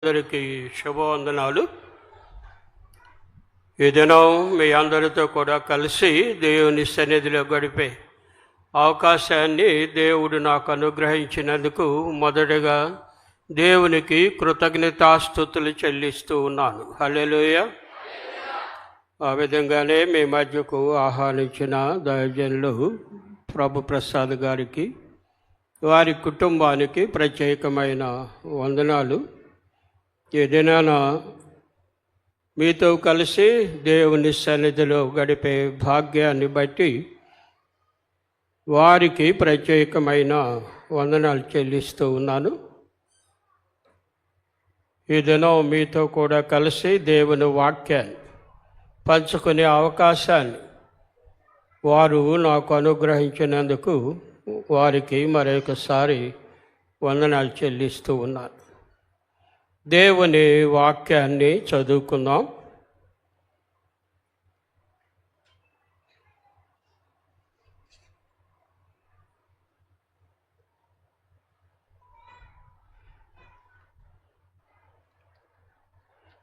అందరికీ శుభవందనాలు. ఈ దినం మీ అందరితో కూడా కలిసి దేవుని సన్నిధిలో గడిపే అవకాశాన్ని దేవుడు నాకు అనుగ్రహించినందుకు మొదటగా దేవునికి కృతజ్ఞతాస్తుతులు చెల్లిస్తూ ఉన్నాను. హల్లెలూయా. ఆ విధంగానే మీ మధ్యకు ఆహ్వానించిన దైవజనులు ప్రభు ప్రసాద్ గారికి, వారి కుటుంబానికి ప్రత్యేకమైన వందనాలు. ఈ దినాన మీతో కలిసి దేవుని సన్నిధిలో గడిపే భాగ్యాన్ని బట్టి వారికి ప్రత్యేకమైన వందనాలు చెల్లిస్తూ ఉన్నాను. ఈ దినం మీతో కూడా కలిసి దేవుని వాక్యాన్ని పంచుకునే అవకాశాన్ని వారు నాకు అనుగ్రహించినందుకు వారికి మరొకసారి వందనాలు చెల్లిస్తూ ఉన్నాను. దేవుని వాక్యాన్ని చదువుకుందాం.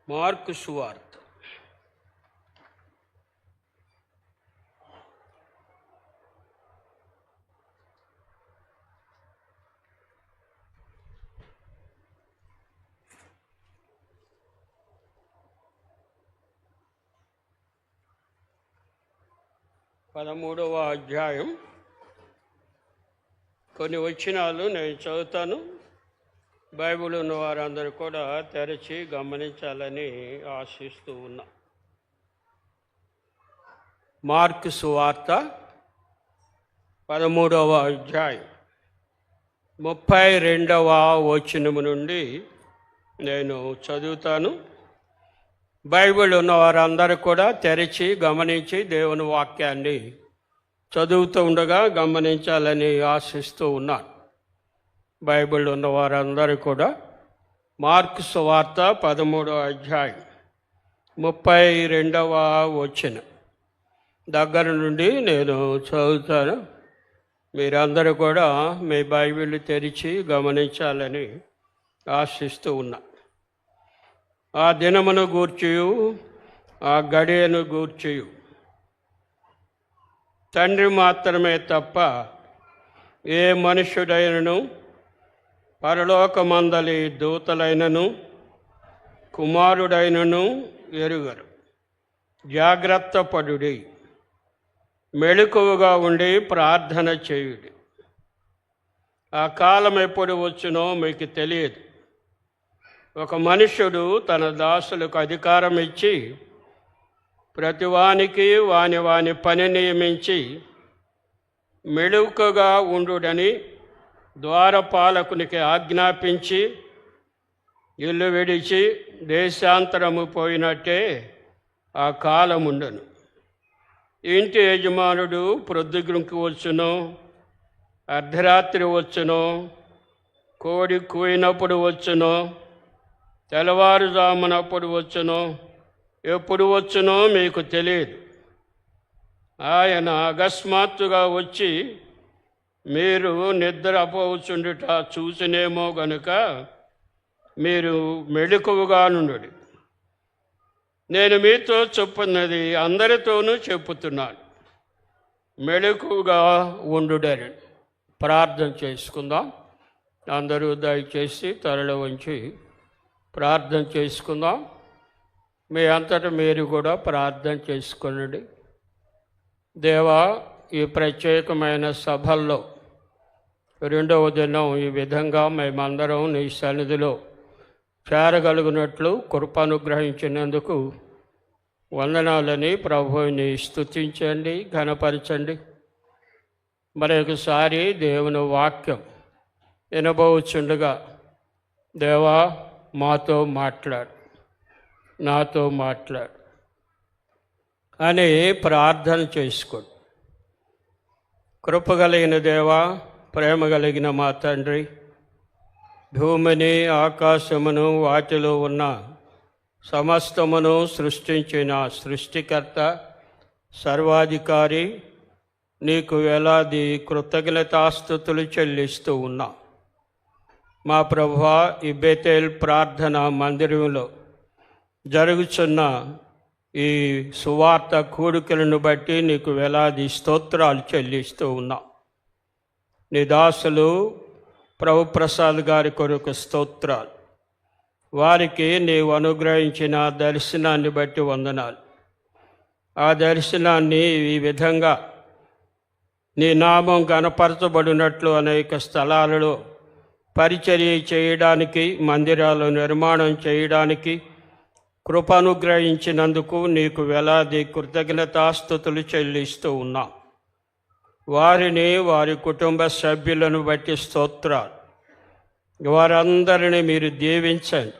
మార్కు సువార్త 13వ అధ్యాయం కొన్ని వచనాలు నేను చదువుతాను. బైబిల్ ఉన్న వారందరూ కూడా తెరచి గమనించాలని ఆశిస్తూ ఉన్నా. మార్కు సువార్త 13వ అధ్యాయం 32వ వచనము నుండి నేను చదువుతాను. బైబిల్ ఉన్న వారందరూ కూడా తెరిచి గమనించి దేవుని వాక్యాన్ని చదువుతూ ఉండగా గమనించాలని ఆశిస్తూ ఉన్నాను. బైబిల్ ఉన్న వారందరూ కూడా మార్కు సువార్త 13వ అధ్యాయం 32వ వచనం దగ్గర నుండి నేను చదువుతాను. మీరందరూ కూడా మీ బైబిల్ తెరిచి గమనించాలని ఆశిస్తూ ఉన్నా. ఆ దినమును గూర్చియు ఆ గడియను గూర్చియు తండ్రి మాత్రమే తప్ప ఏ మనుష్యుడైనను, పరలోకమందలి దూతలైనను, కుమారుడైనను ఎరుగరు. జాగ్రత్త పడుడి, మెళుకువగా ఉండి ప్రార్థన చేయుడి. ఆ కాలం ఎప్పుడు వచ్చునో మీకు తెలియదు. ఒక మనుష్యుడు తన దాసులకు అధికారం ఇచ్చి ప్రతివానికి వాని వాని పని నియమించి మెళుకుగా ఉండుడని ద్వారపాలకునికి ఆజ్ఞాపించి ఇల్లు విడిచి దేశాంతరము పోయినట్టే ఆ కాలముండను. ఇంటి యజమానుడు ప్రొద్దుగుంకి వచ్చునో, అర్ధరాత్రి వచ్చునో, కోడి కూయినప్పుడు వచ్చునో, తెల్లవారుజామునప్పుడు వచ్చునో, ఎప్పుడు వచ్చునో మీకు తెలియదు. ఆయన అకస్మాత్తుగా వచ్చి మీరు నిద్రపోచుండుట చూసినేమో గనుక మీరు మెళుకువగా నుండుడి. నేను మీతో చెప్పున్నది అందరితోనూ చెప్పుతున్నాను, మెళుకువగా ఉండుడని. ప్రార్థన చేసుకుందాం. అందరూ దయచేసి తలలో ఉంచి ప్రార్థన చేసుకుందాం. మీ అంతటా మీరు కూడా ప్రార్థన చేసుకోండి. దేవా, ఈ ప్రత్యేకమైన సభల్లో 2వ దినం ఈ విధంగా మేమందరం నీ సన్నిధిలో చేరగలిగినట్లు కృపానుగ్రహించినందుకు వందనాలని ప్రభువుని స్తుతించండి, ఘనపరచండి. మరొకసారి దేవుని వాక్యం వినబోచుండగా దేవా మాతో మాట్లాడు, నాతో మాట్లాడు అని ప్రార్థన చేసుకోండి. కృపగలిగిన దేవా, ప్రేమ కలిగిన మా తండ్రి, భూమిని ఆకాశమును వాటిలో ఉన్న సమస్తమును సృష్టించిన సృష్టికర్త, సర్వాధికారి, నీకు వేలాది కృతజ్ఞతాస్తుతులు చెల్లిస్తూ ఉన్నా. మా ప్రభువా, ఈ బేతేల్ ప్రార్థన మందిరంలో జరుగుతున్న ఈ సువార్త కూడికలను బట్టి నీకు వేలాది స్తోత్రాలు చెల్లిస్తూ ఉన్నాం. నీ దాసులు ప్రభుప్రసాద్ గారి కొరకు స్తోత్రాలు. వారికి నీవు అనుగ్రహించిన దర్శనాన్ని బట్టి వందనాలు. ఆ దర్శనాన్ని ఈ విధంగా నీ నామం గణపరచబడినట్లు అనేక స్థలాలలో పరిచర్య చేయడానికి, మందిరాలు నిర్మాణం చేయడానికి కృప అనుగ్రహించినందుకు నీకు వేలాది కృతజ్ఞతాస్తుతులు చెల్లిస్తూ ఉన్నాం. వారిని, వారి కుటుంబ సభ్యులను బట్టి స్తోత్రాలు. వారందరినీ మీరు దీవించండి.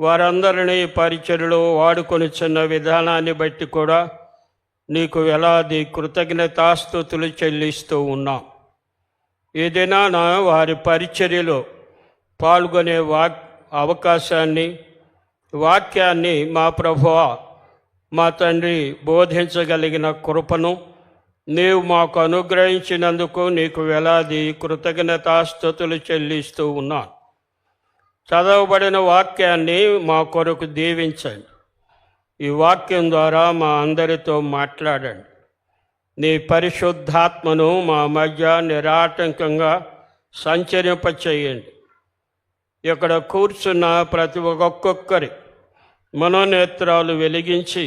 వారందరినీ పరిచర్యలో వాడుకొని చిన్న విధానాన్ని బట్టి కూడా నీకు వేలాది కృతజ్ఞతాస్తుతులు చెల్లిస్తూ ఉన్నాం. ఈ దినాన వారి పరిచర్యలో పాల్గొనే అవకాశాన్ని, వాక్యాన్ని మా ప్రభువా, మా తండ్రి బోధించగలిగిన కృపను నీవు మాకు అనుగ్రహించినందుకు నీకు వేలాది కృతజ్ఞతాస్తుతులు చెల్లిస్తూ ఉన్నాను. చదవబడిన వాక్యాన్ని మా కొరకు దీవించండి. ఈ వాక్యం ద్వారా మా అందరితో మాట్లాడండి. నీ పరిశుద్ధాత్మను మా మధ్య నిరాటంకంగా సంచరింపచేయండి. ఇక్కడ కూర్చున్న ప్రతి ఒక్కొక్కరి మనోనేత్రాలు వెలిగించి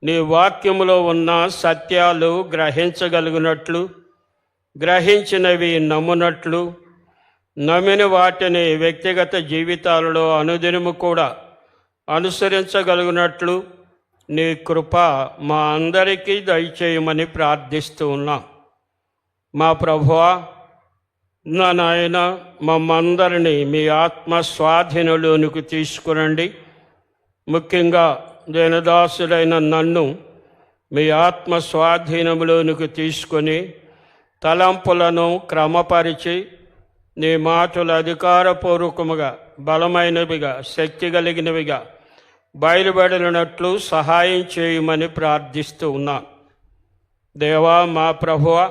నీ వాక్యములో ఉన్న సత్యాలు గ్రహించగలిగినట్లు, గ్రహించినవి నమ్మునట్లు, నమ్మిన వాటిని వ్యక్తిగత జీవితాలలో అనుదినము కూడా అనుసరించగలిగినట్లు నీ కృప మా అందరికీ దయచేయమని ప్రార్థిస్తూ ఉన్నాం. మా ప్రభువా, నా నాయన, మమ్మందరినీ మీ ఆత్మ స్వాధీనంలోనికి తీసుకురండి. ముఖ్యంగా దీనదాసుడైన నన్ను మీ ఆత్మ స్వాధీనంలోనికి తీసుకొని తలంపులను క్రమపరిచి నీ మాటలు అధికారపూర్వకముగా, బలమైనవిగా, శక్తి కలిగినవిగా బయలుపడినట్లు సహాయం చేయమని ప్రార్థిస్తూ ఉన్నాను. దేవా, మా ప్రభువా,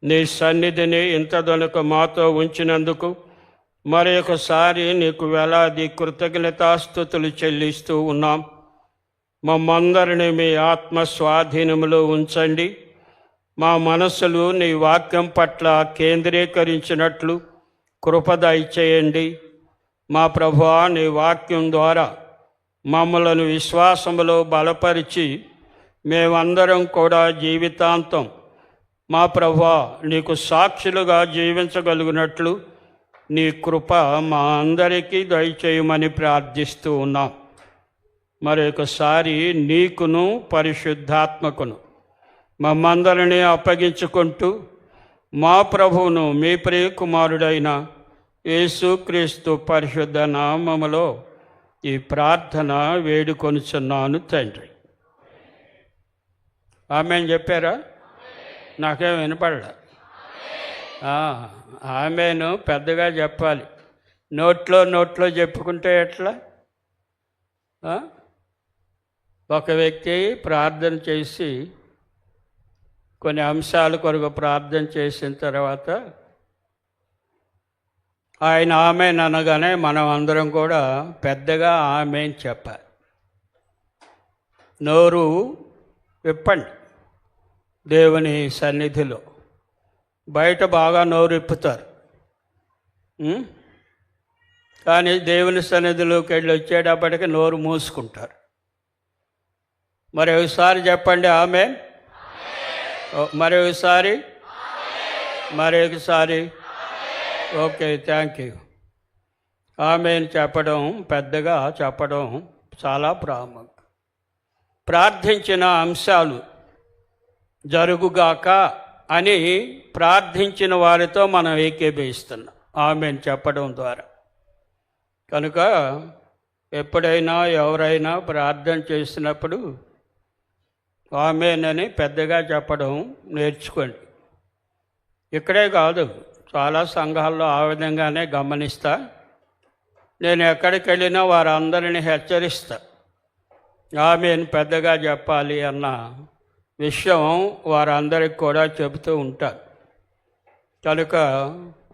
నీ సన్నిధిని ఇంతదొనక మాతో ఉంచినందుకు మరొకసారి నీకు వేలాది కృతజ్ఞతాస్తుతులు చెల్లిస్తూ ఉన్నాం. మమ్మందరినీ మీ ఆత్మ స్వాధీనంలో ఉంచండి. మా మనసులు నీ వాక్యం పట్ల కేంద్రీకరించినట్లు కృప దయచేయండి. మా ప్రభువా, నీ వాక్యం ద్వారా మమ్మలను విశ్వాసములో బలపరిచి మేమందరం కూడా జీవితాంతం మా ప్రభువా నీకు సాక్షులుగా జీవించగలిగినట్లు నీ కృప మా అందరికీ దయచేయమని ప్రార్థిస్తూ ఉన్నాం. మరొకసారి నీకును పరిశుద్ధాత్మకును మమ్మందరినీ అప్పగించుకుంటూ మా ప్రభువును మీ ప్రియ కుమారుడైన యేసుక్రీస్తు పరిశుద్ధ నామములో ఈ ప్రార్థన వేడుకొనుచున్నాను తండ్రి. ఆమేన్ చెప్పారా? నాకేం వినపడలే. ఆమేను పెద్దగా చెప్పాలి. నోట్లో చెప్పుకుంటే ఎట్లా? ఒక వ్యక్తి ప్రార్థన చేసి కొన్ని అంశాల కొరకు ప్రార్థన చేసిన తర్వాత ఆయన ఆమేన్ అనగానే మనం అందరం కూడా పెద్దగా ఆమేన్ చెప్పాలి. నోరు విప్పండి. దేవుని సన్నిధిలో బయట బాగా నోరు విప్పుతారు, కానీ దేవుని సన్నిధిలోకి వెళ్ళి వచ్చేటప్పటికి నోరు మూసుకుంటారు. మరి ఒకసారి చెప్పండి ఆమేన్. మరి ఒకసారి ఓకే, థ్యాంక్ యూ. ఆమేన్ చెప్పడం, పెద్దగా చెప్పడం చాలా ప్రాముఖ్యం. ప్రార్థించిన అంశాలు జరుగుగాక అని ప్రార్థించిన వారితో మనం ఏకీభవిస్తున్నాం ఆమేన్ చెప్పడం ద్వారా. కనుక ఎప్పుడైనా ఎవరైనా ప్రార్థన చేసినప్పుడు ఆమేన్ అని పెద్దగా చెప్పడం నేర్చుకోండి. ఇక్కడే కాదు, చాలా సంఘాల్లో ఆ విధంగానే గమనిస్తా. నేను ఎక్కడికి వెళ్ళినా వారందరినీ హెచ్చరిస్తా, ఆమేన్ పెద్దగా చెప్పాలి అన్న విషయం వారందరికి కూడా చెబుతూ ఉంటారు. కనుక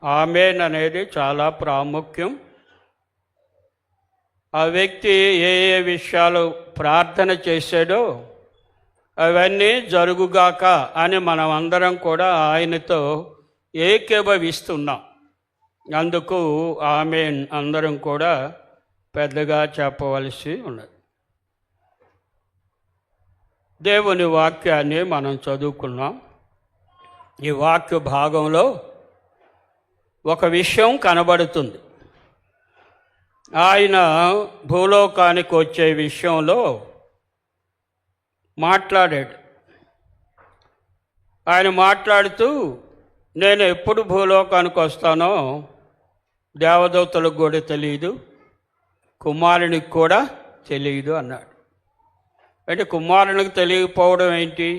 ఆమేన్ అనేది చాలా ప్రాముఖ్యం. ఆ వ్యక్తి ఏ ఏ విషయాలు ప్రార్థన చేశాడో అవన్నీ జరుగుగాక అని మనం అందరం కూడా ఆయనతో ఏకీభవిస్తున్నాం. అందుకు ఆమేన్ అందరం కూడా పెద్దగా చెప్పవలసి ఉన్నది. దేవుని వాక్యాన్ని మనం చదువుకున్నాం. ఈ వాక్య భాగంలో ఒక విషయం కనబడుతుంది. ఆయన భూలోకానికి వచ్చే విషయంలో మాట్లాడాడు. ఆయన మాట్లాడుతూ, నేను ఎప్పుడు భూలోకానికి వస్తానో దేవదూతలకు కూడా తెలియదు, కుమారునికి కూడా తెలియదు అన్నాడు. అంటే కుమారునికి తెలియకపోవడం ఏంటి?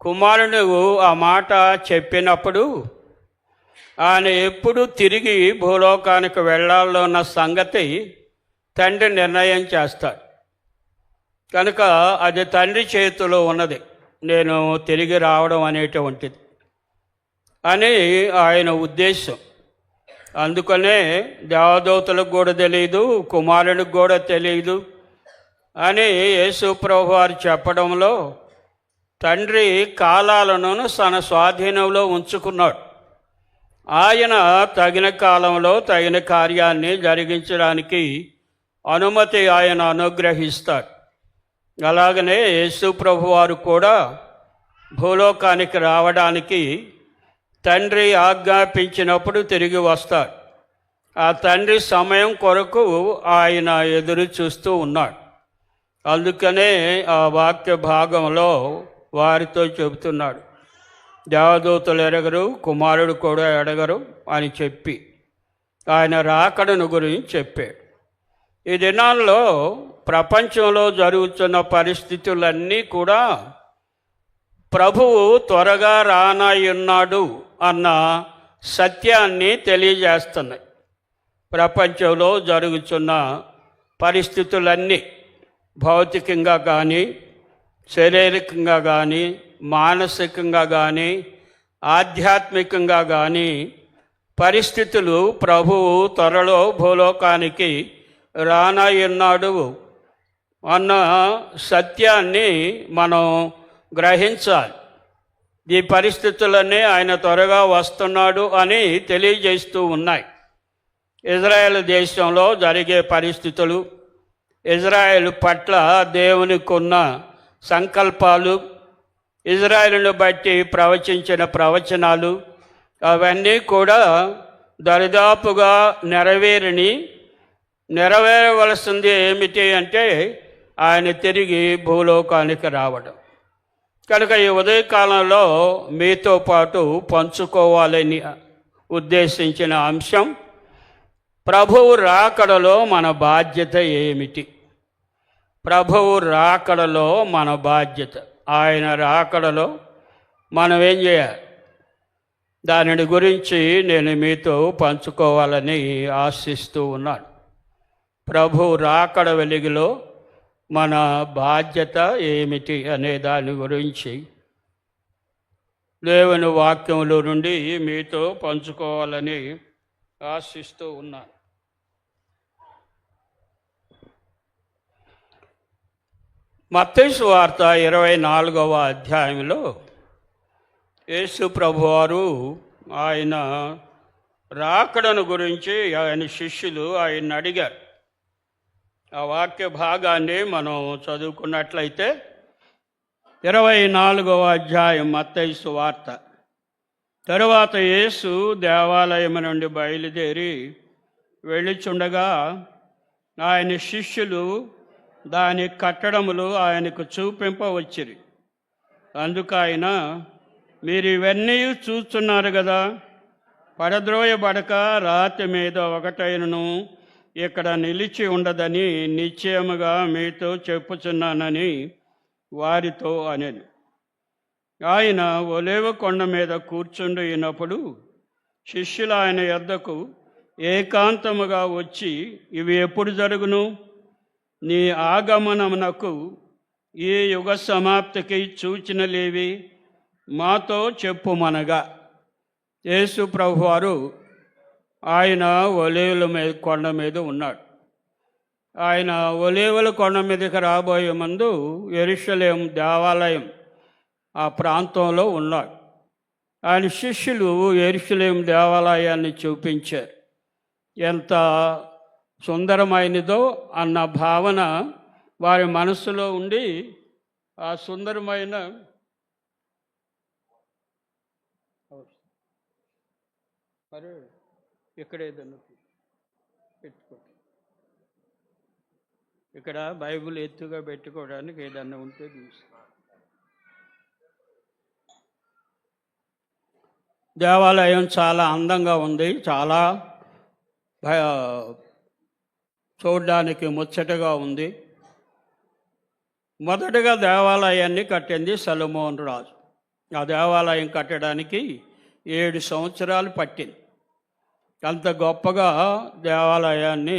కుమారుడు ఆ మాట చెప్పినప్పుడు ఆయన ఎప్పుడు తిరిగి భూలోకానికి వెళ్ళాలో ఉన్న సంగతి తండ్రి నిర్ణయం చేస్తాడు. కనుక అది తండ్రి చేతిలో ఉన్నది, నేను తిరిగి రావడం అనేటువంటిది అని ఆయన ఉద్దేశం. అందుకనే దేవదూతలకు కూడా తెలియదు, కుమారునికి కూడా తెలియదు అని యేసు ప్రభువు వారు చెప్పడంలో తండ్రి కాలాలను తన స్వాధీనంలో ఉంచుకున్నాడు. ఆయన తగిన కాలంలో తగిన కార్యాన్ని జరిగించడానికి అనుమతి ఆయన అనుగ్రహిస్తాడు. అలాగనే యేసు ప్రభువు వారు కూడా భూలోకానికి రావడానికి తండ్రి ఆజ్ఞాపించినప్పుడు తిరిగి వస్తాడు. ఆ తండ్రి సమయం కొరకు ఆయన ఎదురు చూస్తూ ఉన్నాడు. అందుకనే ఆ వాక్య భాగంలో వారితో చెబుతున్నాడు, దేవదూతలు ఎరగరు, కుమారుడు కూడా ఎడగరు అని చెప్పి ఆయన రాకడను గురించి చెప్పాడు. ఈ దినాల్లో ప్రపంచంలో జరుగుతున్న పరిస్థితులన్నీ కూడా ప్రభువు త్వరగా రానయ్యున్నాడు అన్న సత్యాన్ని తెలియజేస్తున్నాయి. ప్రపంచంలో జరుగుతున్న పరిస్థితులన్నీ భౌతికంగా కానీ, శారీరకంగా కానీ, మానసికంగా కానీ, ఆధ్యాత్మికంగా కానీ పరిస్థితులు ప్రభువు త్వరలో భూలోకానికి రానయ్యున్నాడు అన్న సత్యాన్ని మనం గ్రహించాలి. ఈ పరిస్థితులన్నీ ఆయన త్వరగా వస్తున్నాడు అని తెలియజేస్తూ ఉన్నాయి. ఇజ్రాయెల్ దేశంలో జరిగే పరిస్థితులు, ఇజ్రాయెల్ పట్ల దేవునికి ఉన్న సంకల్పాలు, ఇజ్రాయెలును బట్టి ప్రవచించిన ప్రవచనాలు అవన్నీ కూడా దరిదాపుగా నెరవేరవలసింది ఏమిటి అంటే ఆయన తిరిగి భూలోకానికి రావడం. కనుక ఈ ఉదయకాలంలో మీతో పాటు పంచుకోవాలని ఉద్దేశించిన అంశం, ప్రభువు రాకడలో మన బాధ్యత ఏమిటి? ప్రభువు రాకడలో మన బాధ్యత, ఆయన రాకడలో మనం ఏం చేయాలి? దానిని గురించి నేను మీతో పంచుకోవాలని ఆశిస్తూ ఉన్నాను. ప్రభు రాకడ వెలుగులో మన బాధ్యత ఏమిటి అనే దాని గురించి దేవుని వాక్యములో నుండి మీతో పంచుకోవాలని ఆశిస్తూ ఉన్నాను. మత్తయి సువార్త 24వ అధ్యాయంలో యేసు ప్రభువారు ఆయన రాకడను గురించి ఆయన శిష్యులు ఆయన అడిగారు. ఆ వాక్య భాగాన్ని మనం చదువుకున్నట్లయితే 24వ అధ్యాయం మత్తయి సువార్త. తరువాత యేసు దేవాలయం నుండి బయలుదేరి వెళ్ళుచుండగా ఆయన శిష్యులు దాని కట్టడములు ఆయనకు చూపింపవచ్చిరి. అందుకు ఆయన, మీరు ఇవన్నీ చూస్తున్నారు కదా, పడద్రోయబడక రాతి మీద ఒకటైనను ఇక్కడ నిలిచి ఉండదని నిశ్చయముగా మీతో చెప్పుచున్నానని వారితో అనెను. ఆయన ఒలీవ కొండ మీద కూర్చుండినప్పుడు శిష్యులు ఆయన యొద్దకు ఏకాంతముగా వచ్చి, ఇవి ఎప్పుడు జరుగును? నీ ఆగమనమునకు ఈ యుగ సమాప్తికి సూచనలేవి? మాతో చెప్పుమనగా యేసు ప్రభువారు ఆయన ఒలీవల మీద కొండ మీద ఉన్నాడు. ఆయన ఒలీవల కొండ మీదకి రాబోయే ముందు యెరూషలేం దేవాలయం ఆ ప్రాంతంలో ఉన్నాడు. ఆయన శిష్యులు యెరూషలేం దేవాలయాన్ని చూపించారు. ఎంత సుందరమైనదో అన్న భావన వారి మనసులో ఉండి ఆ సుందరమైన మరి ఇక్కడ ఏదన్నా పెట్టుకో, ఇక్కడ బైబిల్ ఎత్తుగా పెట్టుకోవడానికి ఏదన్నా ఉంటే తీసుకో. దేవాలయం చాలా అందంగా ఉంది, చాలా చూడడానికి ముచ్చటగా ఉంది. మొదటగా దేవాలయాన్ని కట్టింది సొలొమోను రాజు. ఆ దేవాలయం కట్టడానికి 7 సంవత్సరాలు పట్టింది. అంత గొప్పగా దేవాలయాన్ని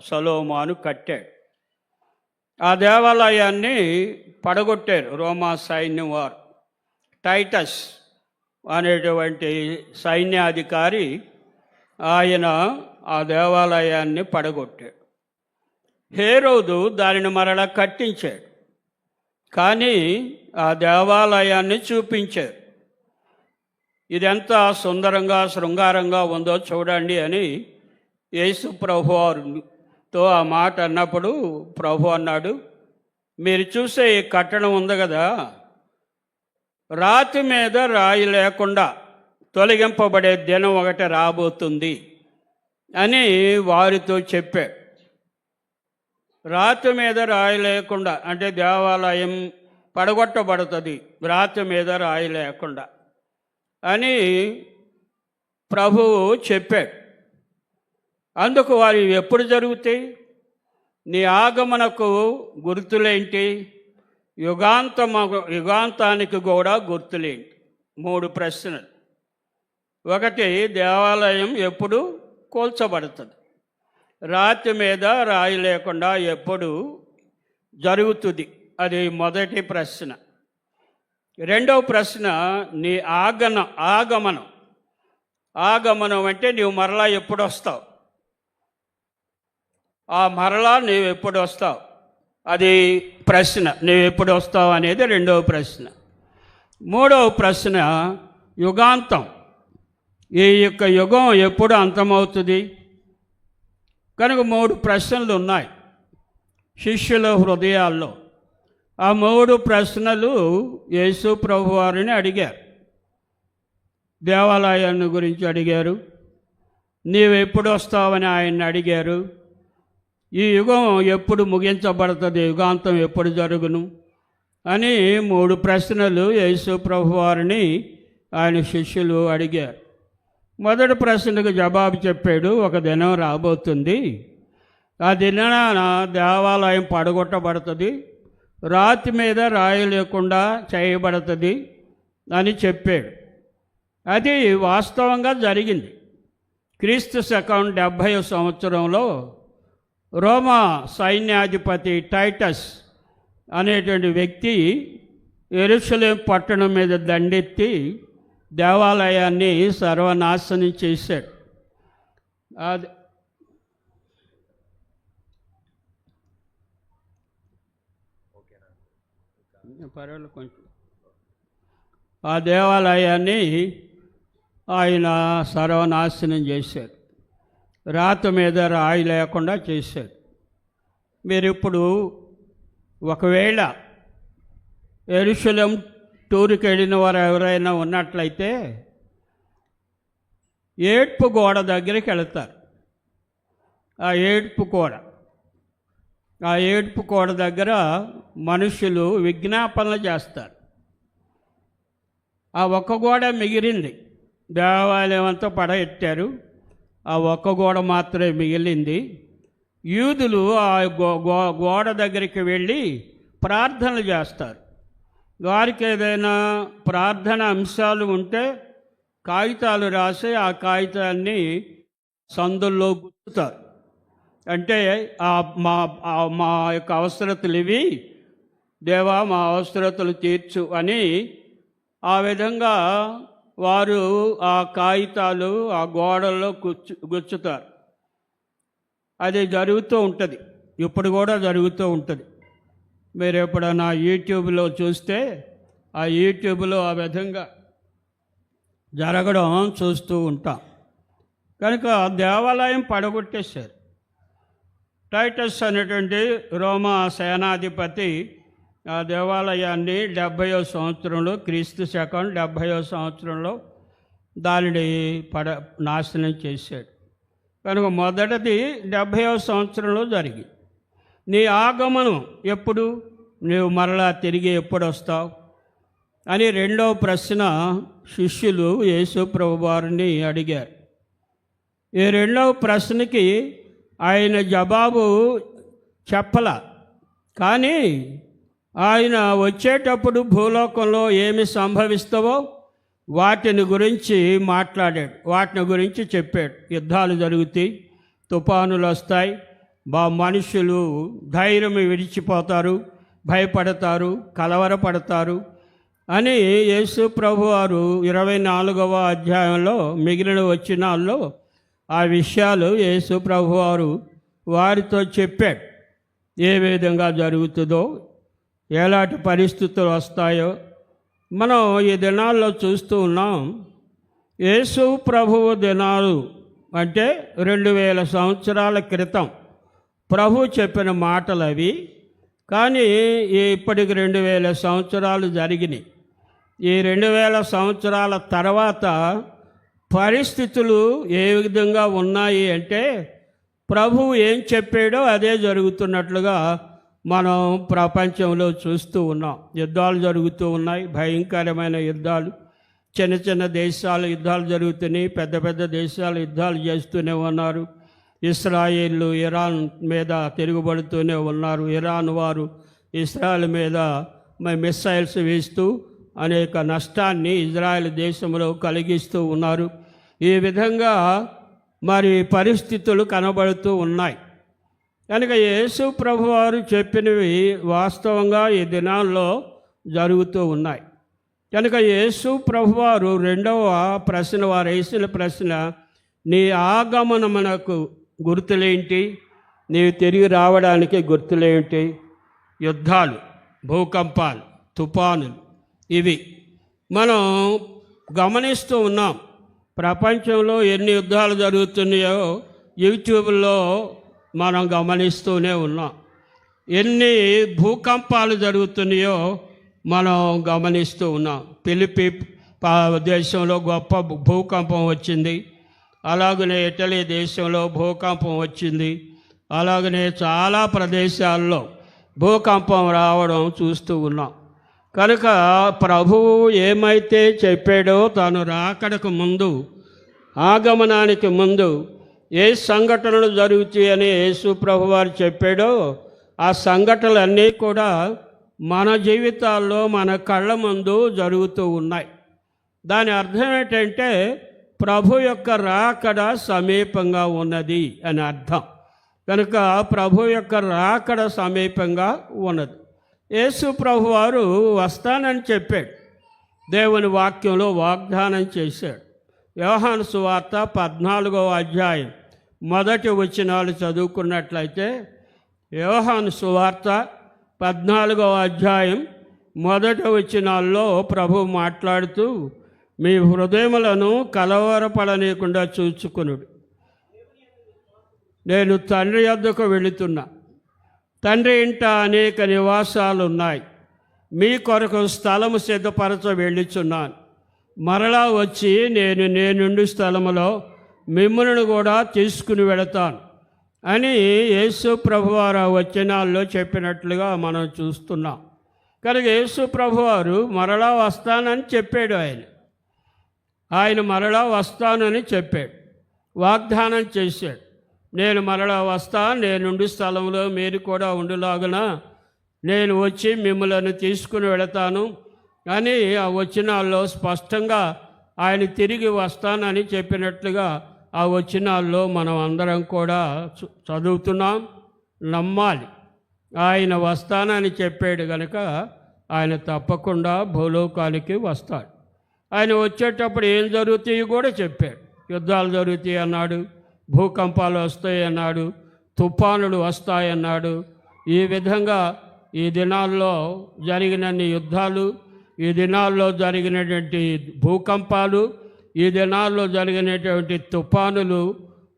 సొలొమోను కట్టాడు. ఆ దేవాలయాన్ని పడగొట్టారు రోమా సైన్యం వారు. టైటస్ అనేటువంటి సైన్యాధికారి ఆయన ఆ దేవాలయాన్ని పడగొట్టాడు. హేరోదు దానిని మరలా కట్టించాడు, కానీ ఆ దేవాలయాన్ని చూపించారు. ఇదెంత సుందరంగా శృంగారంగా ఉందో చూడండి అని యేసు ప్రభువారితో ఆ మాట అన్నప్పుడు ప్రభు అన్నాడు, మీరు చూసే ఈ కట్టడం ఉంది కదా, రాతి మీద రాయి లేకుండా తొలగింపబడే దినం ఒకటి రాబోతుంది అని వారితో చెప్పాడు. రాతి మీద రాయి లేకుండా అంటే దేవాలయం పడగొట్టబడుతుంది రాతి మీద రాయి లేకుండా అని ప్రభువు చెప్పాడు. అందుకు వారు ఎప్పుడు జరుగుతాయి, నీ ఆగమనకు గుర్తులేంటి, యుగాంతానికి కూడా గుర్తులేంటి? 3 ప్రశ్నలు. ఒకటి, దేవాలయం ఎప్పుడు కూల్చబడుతుంది, రాతి మీద రాయి లేకుండా ఎప్పుడు జరుగుతుంది, అది మొదటి ప్రశ్న. రెండవ ప్రశ్న, నీ ఆగమనం అంటే నీవు మరలా ఎప్పుడు వస్తావు, ఆ మరలా నీవు ఎప్పుడు వస్తావు, అది ప్రశ్న. నీవు ఎప్పుడు వస్తావు అనేది రెండవ ప్రశ్న. మూడవ ప్రశ్న, యుగాంతం, ఈ యొక్క యుగం ఎప్పుడు అంతమవుతుంది. కనుక 3 ప్రశ్నలు ఉన్నాయి శిష్యుల హృదయాల్లో. ఆ 3 ప్రశ్నలు యేసు ప్రభువారిని అడిగారు. దేవాలయాన్ని గురించి అడిగారు, నీవు ఎప్పుడు వస్తావని ఆయన్ని అడిగారు, ఈ యుగం ఎప్పుడు ముగించబడుతుంది, యుగాంతం ఎప్పుడు జరుగును అని 3 ప్రశ్నలు యేసు ప్రభువారిని ఆయన శిష్యులు అడిగారు. మొదటి ప్రశ్నకు జవాబు చెప్పాడు, ఒక దినం రాబోతుంది, ఆ దినాన దేవాలయం పడగొట్టబడుతుంది, రాతి మీద రాయి లేకుండా చేయబడుతుంది అని చెప్పాడు. అది వాస్తవంగా జరిగింది. క్రీస్తు శకం 70వ సంవత్సరంలో రోమా సైన్యాధిపతి టైటస్ అనేటువంటి వ్యక్తి యెరూషలేం పట్టణం మీద దండెత్తి దేవాలయాన్ని సర్వనాశనం చేశాడు. అది పర్వాలేదు కొంచెం. ఆ దేవాలయాన్ని ఆయన సర్వనాశనం చేశాడు, రాతి మీద రాయి లేకుండా చేశాడు. మీరు ఇప్పుడు ఒకవేళ యెరూషలేం టూర్కి వెళ్ళిన వారు ఎవరైనా ఉన్నట్లయితే ఏడ్పు గోడ దగ్గరికి వెళతారు. ఆ ఏడ్పు గోడ దగ్గర మనుషులు విజ్ఞాపనలు చేస్తారు. ఆ ఒక్క గోడ మిగిలింది, దేవాలయం అంతా పడగెట్టారు, ఆ ఒక్క గోడ మాత్రమే మిగిలింది. యూదులు ఆ గోడ దగ్గరికి వెళ్ళి ప్రార్థనలు చేస్తారు. వారికి ఏదైనా ప్రార్థన అంశాలు ఉంటే కాగితాలు రాసి ఆ కాగితాన్ని సందుల్లో గుర్తుతారు. అంటే మా యొక్క అవసరతలు ఇవి, దేవా మా అవసరతలు తీర్చు అని ఆ విధంగా వారు ఆ కాగితాలు ఆ గోడల్లో గుచ్చుతారు. అది జరుగుతూ ఉంటుంది, ఇప్పుడు కూడా జరుగుతూ ఉంటుంది. మీరు ఎప్పుడైనా యూట్యూబ్లో చూస్తే ఆ యూట్యూబ్లో ఆ విధంగా జరగడం చూస్తూ ఉంటాం. కనుక దేవాలయం పడగొట్టేశారు. టైటస్ అనేటువంటి రోమా సేనాధిపతి ఆ దేవాలయాన్ని 70వ సంవత్సరంలో, క్రీస్తు శకం 70వ సంవత్సరంలో దానిని నాశనం చేశాడు. కనుక మొదటిది 70వ సంవత్సరంలో జరిగింది. నీ ఆగమనం ఎప్పుడు, నీవు మరలా తిరిగి ఎప్పుడు వస్తావు అని రెండవ ప్రశ్న శిష్యులు యేసు ప్రభువారిని అడిగారు. ఈ రెండవ ప్రశ్నకి ఆయన జవాబు చెప్పల. కానీ ఆయన వచ్చేటప్పుడు భూలోకంలో ఏమి సంభవిస్తావో వాటిని గురించి మాట్లాడాడు, వాటిని గురించి చెప్పాడు. యుద్ధాలు జరుగుతాయి, తుఫానులు వస్తాయి, మనుషులు ధైర్యం విడిచిపోతారు, భయపడతారు, కలవరపడతారు అని యేసు ప్రభువారు 24వ అధ్యాయంలో మిగిలిన వచనాల్లో ఆ విషయాలు యేసు ప్రభువారు వారితో చెప్పాడు. ఏ విధంగా జరుగుతుందో, ఎలాంటి పరిస్థితులు వస్తాయో మనం ఈ దినాల్లో చూస్తూ ఉన్నాం. యేసు ప్రభువు దినాలు అంటే 2000 సంవత్సరాల క్రితం ప్రభు చెప్పిన మాటలు అవి. కానీ ఇప్పటికి 2000 సంవత్సరాలు జరిగినాయి. ఈ 2000 సంవత్సరాల తర్వాత పరిస్థితులు ఏ విధంగా ఉన్నాయి అంటే ప్రభువు ఏం చెప్పాడో అదే జరుగుతున్నట్లుగా మనం ప్రపంచంలో చూస్తూ ఉన్నాం. యుద్ధాలు జరుగుతూ ఉన్నాయి, భయంకరమైన యుద్ధాలు. చిన్న చిన్న దేశాలు యుద్ధాలు జరుగుతున్నాయి, పెద్ద పెద్ద దేశాలు యుద్ధాలు చేస్తూనే ఉన్నారు. ఇస్రాయేళ్ళు ఇరాన్ మీద తిరుగుబడుతూనే ఉన్నారు. ఇరాన్ వారు ఇస్రాయేల్ మీద మిస్సైల్స్ వేస్తూ అనేక నష్టాన్ని ఇజ్రాయెల్ దేశంలో కలిగిస్తూ ఉన్నారు. ఈ విధంగా మరి పరిస్థితులు కనబడుతూ ఉన్నాయి. కనుక యేసు ప్రభువారు చెప్పినవి వాస్తవంగా ఈ దినాల్లో జరుగుతూ ఉన్నాయి. కనుక యేసు ప్రభువారు రెండవ ప్రశ్న, వారు వేసిన ప్రశ్న, నీ ఆగమనమునకు గుర్తులేంటి, నీవు తిరిగి రావడానికి గుర్తులేంటి? యుద్ధాలు, భూకంపాలు, తుఫానులు, ఇవి మనం గమనిస్తూ ఉన్నాం. ప్రపంచంలో ఎన్ని యుద్ధాలు జరుగుతున్నాయో యూట్యూబ్లో మనం గమనిస్తూనే ఉన్నాం. ఎన్ని భూకంపాలు జరుగుతున్నాయో మనం గమనిస్తూ ఉన్నాం. ఫిలిప్పీ దేశంలో గొప్ప భూకంపం వచ్చింది. అలాగనే ఇటలీ దేశంలో భూకంపం వచ్చింది. అలాగనే చాలా ప్రదేశాల్లో భూకంపం రావడం చూస్తూ ఉన్నాం. కనుక ప్రభువు ఏమైతే చెప్పాడో, తాను రాకడకు ముందు, ఆగమనానికి ముందు ఏ సంఘటనలు జరుగుతాయని యేసు ప్రభువారు చెప్పాడో ఆ సంఘటనలన్నీ కూడా మన జీవితాల్లో మన కళ్ళ ముందు జరుగుతూ ఉన్నాయి. దాని అర్థం ఏంటంటే ప్రభు యొక్క రాకడ సమీపంగా ఉన్నది అని అర్థం. కనుక ప్రభు యొక్క రాకడ సమీపంగా ఉన్నది. యేసు ప్రభువారు వస్తానని చెప్పాడు, దేవుని వాక్యంలో వాగ్దానం చేశాడు. యోహాను సువార్త 14వ అధ్యాయం మొదటి వచనాలు చదువుకున్నట్లయితే, యోహాను సువార్త 14వ అధ్యాయం మొదటి వచనాల్లో ప్రభు మాట్లాడుతూ, మీ హృదయములను కలవరపడనీయకుండా చూచుకొనుడు. నేను తండ్రి యొద్దకు వెళుతున్నా, తండ్రి ఇంట అనేక నివాసాలు ఉన్నాయి, మీ కొరకు స్థలము సిద్ధపరచ వెళ్ళుచున్నాను. మరలా వచ్చి నేనుండి స్థలములో మిమ్మల్ని కూడా తీసుకుని వెళతాను అని యేసు ప్రభువారు వచనాల్లో చెప్పినట్లుగా మనం చూస్తున్నాం. కనుక యేసు ప్రభువారు మరలా వస్తానని చెప్పాడు. ఆయన మరలా వస్తానని చెప్పాడు, వాగ్దానం చేశాడు. నేను మరలా వస్తా, నేనుండి స్థలంలో మీరు కూడా ఉండులాగున నేను వచ్చి మిమ్మల్ని తీసుకుని వెళతాను అని ఆ వచనాల్లో స్పష్టంగా ఆయన తిరిగి వస్తానని చెప్పినట్లుగా ఆ వచనాల్లో మనం అందరం కూడా చదువుతున్నాం, నమ్మాలి. ఆయన వస్తానని చెప్పాడు కనుక ఆయన తప్పకుండా భూలోకానికి వస్తాడు. ఆయన వచ్చేటప్పుడు ఏం జరుగుతాయి కూడా చెప్పాడు. యుద్ధాలు జరుగుతాయి అన్నాడు, భూకంపాలు వస్తాయి అన్నాడు, తుఫానులు వస్తాయన్నాడు. ఈ విధంగా ఈ దినాల్లో జరిగినన్ని యుద్ధాలు, ఈ దినాల్లో జరిగినటువంటి భూకంపాలు, ఈ దినాల్లో జరిగినటువంటి తుఫానులు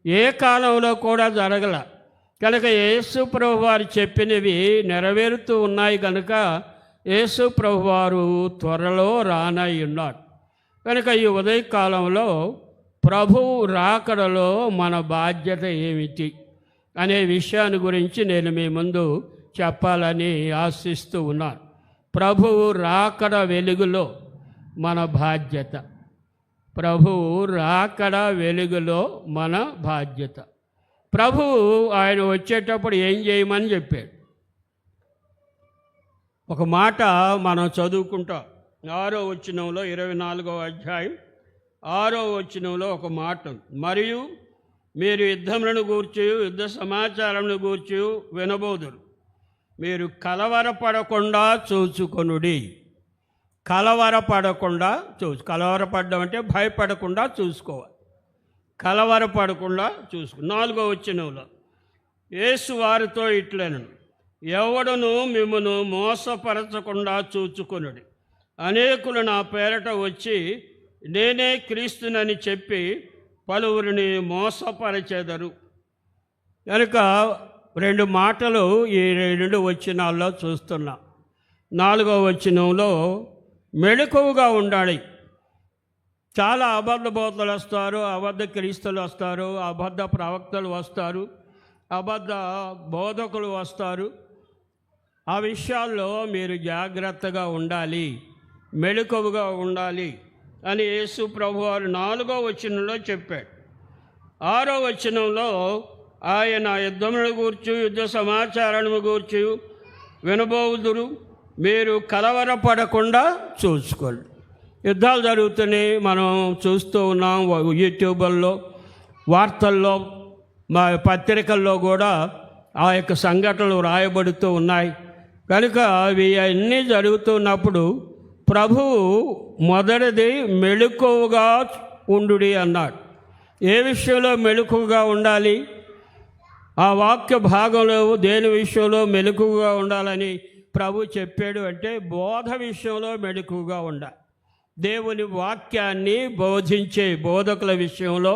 ఏ కాలంలో కూడా జరగల. కనుక యేసు ప్రభువారు చెప్పినవి నెరవేరుతూ ఉన్నాయి. కనుక యేసు ప్రభువారు త్వరలో రానై ఉన్నాడు. కనుక ఈ ఉదయకాలంలో ప్రభువు రాకడలో మన బాధ్యత ఏమిటి అనే విషయాన్ని గురించి నేను మీ ముందు చెప్పాలని ఆశిస్తూ ఉన్నాను. ప్రభువు రాకడ వెలుగులో మన బాధ్యత. ప్రభువు రాకడ వెలుగులో మన బాధ్యత. ప్రభువు ఆయన వచ్చేటప్పుడు ఏం చేయమని చెప్పాడు. ఒక మాట మనం చదువుకుంటాం. 6వ వచనంలో 24వ అధ్యాయం 6వ వచనంలో ఒక మాట ఉంది. మరియు మీరు యుద్ధములను గూర్చి యుద్ధ సమాచారమును గూర్చి వినబోదురు. మీరు కలవరపడకుండా చూచుకొనుడి. కలవరపడకుండా కలవరపడడం అంటే భయపడకుండా చూసుకోవాలి. కలవరపడకుండా చూసుకో. 4వ వచనంలో యేసు వారితో ఇట్లనెను, ఎవడును మిమ్మును మోసపరచకుండా చూచుకొనుడి. అనేకులు నా పేరట వచ్చి నేనే క్రీస్తునని చెప్పి పలువురిని మోసపరచెదరు. కనుక 2 మాటలు ఈ 2 వచనాల్లో చూస్తున్నాం. 4వ వచనంలో మెళకువగా ఉండాలి. చాలా అబద్ధ బోధలు వస్తారు, అబద్ధ క్రీస్తులు వస్తారు, అబద్ధ ప్రవక్తలు వస్తారు, అబద్ధ బోధకులు వస్తారు. ఆ విషయాల్లో మీరు జాగ్రత్తగా ఉండాలి, మెళకువగా ఉండాలి అని యేసు ప్రభువారు 4వ వచనంలో చెప్పాడు. 6వ వచనంలో ఆయన యుద్ధములను గూర్చి యుద్ధ సమాచారము గూర్చి వినబోదురు. మీరు కలవరపడకుండా చూసుకోండి. యుద్ధాలు జరుగుతున్నాయి, మనం చూస్తూ ఉన్నాం. యూట్యూబల్లో, వార్తల్లో, మా పత్రికల్లో కూడా ఆ యొక్క సంఘటనలు రాయబడుతూ ఉన్నాయి. కనుక అవి అన్నీ జరుగుతున్నప్పుడు ప్రభువు మొదటిది మెళకువగా ఉండుడి అన్నాడు. ఏ విషయంలో మెళకువగా ఉండాలి? ఆ వాక్య భాగంలో దేని విషయంలో మెళకువగా ఉండాలని ప్రభు చెప్పాడు అంటే బోధ విషయంలో మెళకువగా ఉండాలి. దేవుని వాక్యాన్ని బోధించే బోధకుల విషయంలో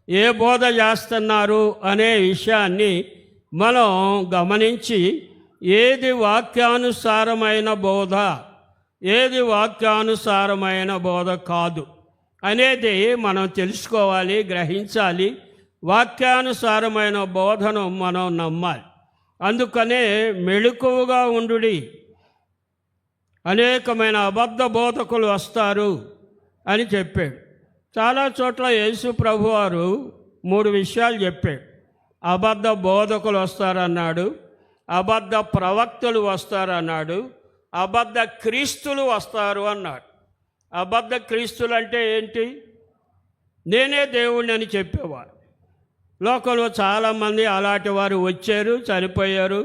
ఏ బోధ చేస్తున్నారు అనే విషయాన్ని మనం గమనించి ఏది వాక్యానుసారమైన బోధ, ఏది వాక్యానుసారమైన బోధ కాదు అనేది మనం తెలుసుకోవాలి, గ్రహించాలి. వాక్యానుసారమైన బోధను మనం నమ్మాలి. అందుకనే మెళకువగా ఉండుడి. అనేకమైన అబద్ధ బోధకులు వస్తారు అని చెప్పాడు. చాలా చోట్ల యేసు ప్రభువారు 3 విషయాలు చెప్పాడు. అబద్ధ బోధకులు వస్తారన్నాడు, అబద్ధ ప్రవక్తలు వస్తారన్నాడు, అబద్ధ క్రీస్తులు వస్తారు అన్నాడు. అబద్ధ క్రీస్తులు అంటే ఏంటి? నేనే దేవుణ్ణి అని చెప్పేవారు. లోకంలో చాలామంది అలాంటి వారు వచ్చారు, చనిపోయారు,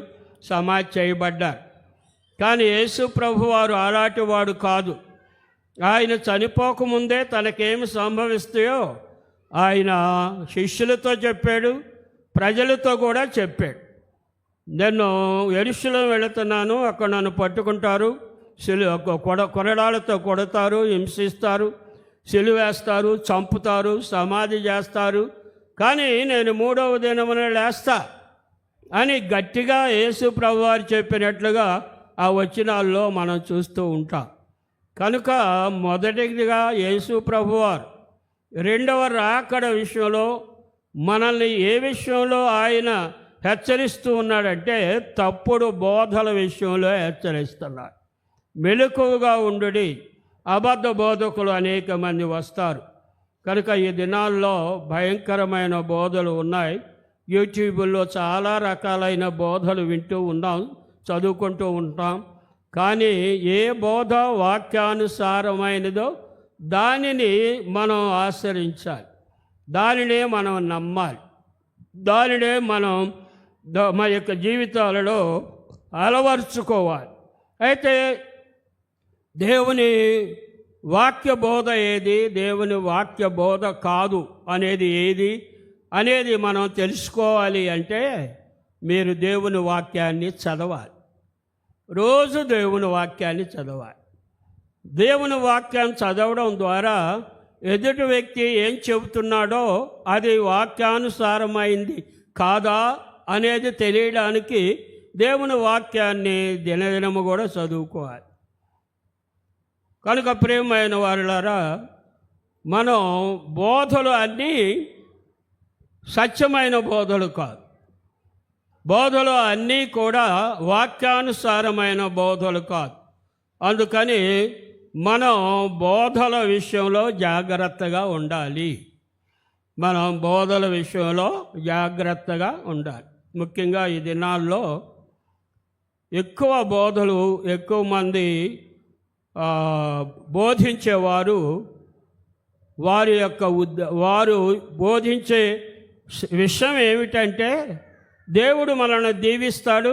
సమాధి చేయబడ్డారు. కానీ యేసు ప్రభువారు అలాంటి వాడు కాదు. ఆయన చనిపోకముందే తనకేమి సంభవిస్తాయో ఆయన శిష్యులతో చెప్పాడు, ప్రజలతో కూడా చెప్పాడు. నేను యెరూషలేము వెళుతున్నాను, అక్కడ నన్ను పట్టుకుంటారు, కొరడాలతో కొడతారు, హింసిస్తారు, సిలువేస్తారు, చంపుతారు, సమాధి చేస్తారు, కానీ నేను 3వ దినమున లేస్తా అని గట్టిగా యేసు ప్రభువారు చెప్పినట్లుగా ఆ వచనాల్లో మనం చూస్తూ ఉంటాం. కనుక మొదటిగా యేసు ప్రభువారు 2వ రాకడ విషయంలో మనల్ని ఏ విషయంలో ఆయన హెచ్చరిస్తూ ఉన్నాడంటే తప్పుడు బోధల విషయంలో హెచ్చరిస్తున్నాడు. మెలకువగా ఉండుడి, అబద్ధ బోధకులు అనేక మంది వస్తారు. కనుక ఈ దినాల్లో భయంకరమైన బోధలు ఉన్నాయి. యూట్యూబ్లో చాలా రకాలైన బోధలు వింటూ ఉన్నాం, చదువుకుంటూ ఉంటాం. కానీ ఏ బోధ వాక్యానుసారమైనదో దానిని మనం ఆచరించాలి, దానినే మనం నమ్మాలి, దానినే మనం మా యొక్క జీవితాలలో అలవర్చుకోవాలి. అయితే దేవుని వాక్య బోధ ఏది, దేవుని వాక్య బోధ కాదు అనేది ఏది అనేది మనం తెలుసుకోవాలి అంటే మీరు దేవుని వాక్యాన్ని చదవాలి. రోజు దేవుని వాక్యాన్ని చదవాలి. దేవుని వాక్యాన్ని చదవడం ద్వారా ఎదుటి వ్యక్తి ఏం చెబుతున్నాడో అది వాక్యానుసారమైంది కాదా అనేది తెలియడానికి దేవుని వాక్యాన్ని దినదినము కూడా చదువుకోవాలి. కనుక ప్రియమైన వారులారా, మనం బోధలు అన్నీ సత్యమైన బోధలు కాదు. బోధలు అన్నీ కూడా వాక్యానుసారమైన బోధలు కాదు. అందుకని మనం బోధల విషయంలో జాగ్రత్తగా ఉండాలి. మనం బోధల విషయంలో జాగ్రత్తగా ఉండాలి. ముఖ్యంగా ఈ దినాల్లో ఎక్కువ బోధలు, ఎక్కువ మంది బోధించేవారు వారు బోధించే విషయం ఏమిటంటే దేవుడు మనల్ని దీవిస్తాడు,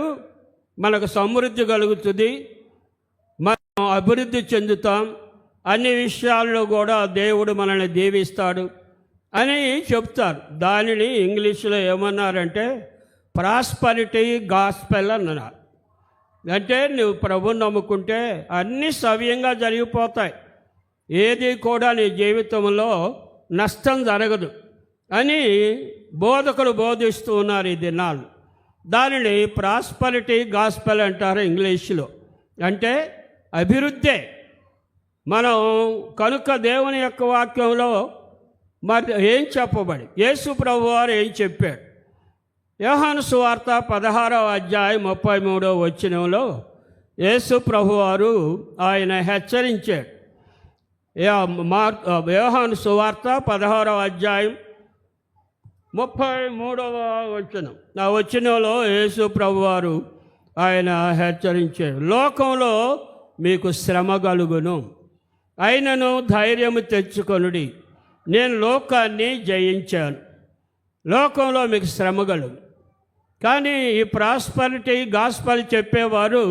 మనకు సమృద్ధి కలుగుతుంది, మనం అభివృద్ధి చెందుతాం, అన్ని విషయాల్లో కూడా దేవుడు మనల్ని దీవిస్తాడు అని చెప్తారు. దానిని ఇంగ్లీష్లో ఏమన్నారంటే ప్రాస్పరిటీ గాస్పెల్ అన్నారు. అంటే నువ్వు ప్రభువుని నమ్ముకుంటే అన్నీ సవ్యంగా జరిగిపోతాయి, ఏది కూడా నీ జీవితంలో నష్టం జరగదు అని బోధకులు బోధిస్తూ ఉన్నారు ఈ దినాలు. దానిని ప్రాస్పరిటీ గాస్పెల్ అంటారు ఇంగ్లీష్లో. అంటే అభివృద్ధే. మనం కనుక దేవుని యొక్క వాక్యంలో మరి ఏం చెప్పబడి, యేసు ప్రభువారు ఏం చెప్పాడు? యోహాను సువార్త 16వ అధ్యాయం 33వ వచనంలో యేసు ప్రభువారు ఆయన హెచ్చరించాడు. యోహాను సువార్త 16వ అధ్యాయం 33వ వచనం. ఆ వచనంలో యేసు ప్రభువారు ఆయన హెచ్చరించాడు, లోకంలో మీకు శ్రమ కలుగును, అయినను ధైర్యము తెచ్చుకొనుడి, నేను లోకాన్ని జయించాను. లోకంలో మీకు శ్రమ కలుగు. కానీ ఈ ప్రాస్పరిటీ గాస్పల్ చెప్పేవారు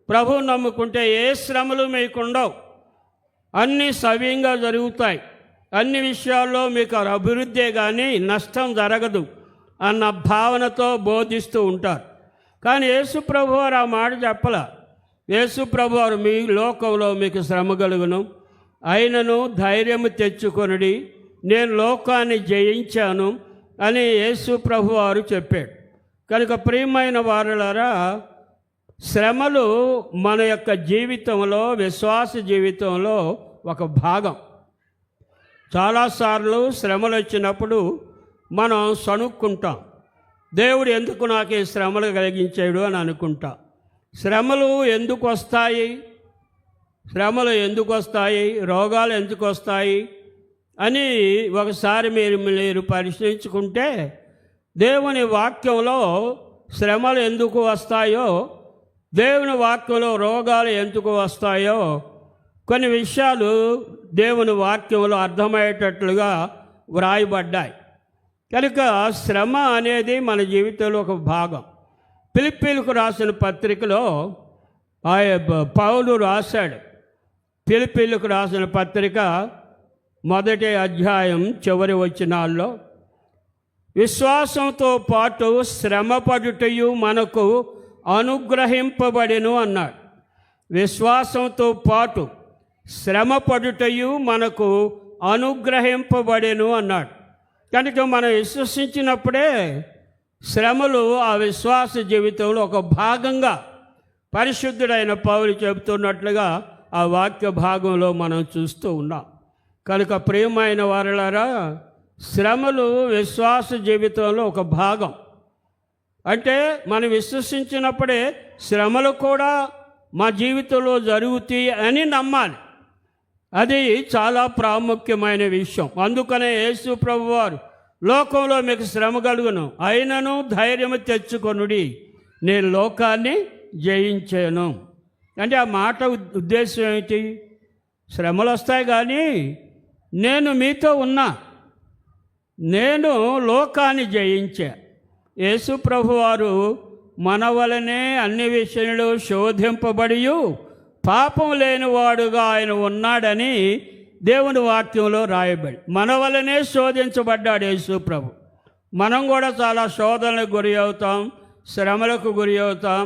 ప్రభువు నమ్ముకుంటే ఏ శ్రమలు మీకు ఉండవు, అన్నీ సవ్యంగా జరుగుతాయి, అన్ని విషయాల్లో మీకు అభివృద్ధే కానీ నష్టం జరగదు అన్న భావనతో బోధిస్తూ ఉంటారు. కానీ యేసు ప్రభువారు ఆ మాట చెప్పలా. యేసు ప్రభువారు మీ లోకంలో మీకు శ్రమ కలుగును, అయినను ధైర్యము తెచ్చుకొనుడి, నేను లోకాన్ని జయించాను అని యేసు ప్రభువారు చెప్పాడు. కనుక ప్రియమైన వారులారా, శ్రమలు మన యొక్క జీవితంలో, విశ్వాస జీవితంలో ఒక భాగం. చాలాసార్లు శ్రమలు వచ్చినప్పుడు మనం సణుక్కుంటాం, దేవుడు ఎందుకు నాకు ఈ శ్రమలు కలిగించాడు అని అనుకుంటాం. శ్రమలు ఎందుకు వస్తాయి, శ్రమలు ఎందుకు వస్తాయి, రోగాలు ఎందుకు వస్తాయి అని ఒకసారి మీరు పరిశీలించుకుంటే దేవుని వాక్యంలో శ్రమలు ఎందుకు వస్తాయో, దేవుని వాక్యంలో రోగాలు ఎందుకు వస్తాయో కొన్ని విషయాలు దేవుని వాక్యంలో అర్థమయ్యేటట్లుగా వ్రాయబడ్డాయి. కనుక శ్రమ అనేది మన జీవితంలో ఒక భాగం. ఫిలిప్పీలకు రాసిన పత్రికలో పౌలు రాశాడు. ఫిలిప్పీలకు రాసిన పత్రిక 1వ అధ్యాయం చివరి వచనాల్లో విశ్వాసంతో పాటు శ్రమపడుటయు మనకు అనుగ్రహింపబడెను అన్నాడు. విశ్వాసంతో పాటు శ్రమపడుటయు మనకు అనుగ్రహింపబడెను అన్నాడు. కనుక మనం విశ్వసించినప్పుడే శ్రమలు ఆ విశ్వాస జీవితంలో ఒక భాగంగా పరిశుద్ధుడైన పౌలు చెబుతున్నట్లుగా ఆ వాక్య భాగంలో మనం చూస్తూ ఉన్నాం. కనుక ప్రియమైన వారలారా, శ్రమలు విశ్వాస జీవితంలో ఒక భాగం. అంటే మనం విశ్వసించినప్పుడే శ్రమలు కూడా మా జీవితంలో జరుగుతాయి అని నమ్మాలి. అది చాలా ప్రాముఖ్యమైన విషయం. అందుకనే యేసు ప్రభువారు లోకంలో మీకు శ్రమ కలుగును, అయినను ధైర్యము తెచ్చుకొనుడి, నేను లోకాన్ని జయించాను. అంటే ఆ మాట ఉద్దేశం ఏంటి? శ్రమలు వస్తాయి కానీ నేను మీతో ఉన్నా, నేను లోకాన్ని జయించా. యేసు ప్రభువారు మన వలనే అన్ని విషయంలో శోధింపబడి పాపం లేనివాడుగా ఆయన ఉన్నాడని దేవుని వాక్యంలో రాయబడి, మన వల్లనే శోధించబడ్డాడు యేసు ప్రభు. మనం కూడా చాలా శోధనలకు గురి అవుతాం, శ్రమలకు గురి అవుతాం,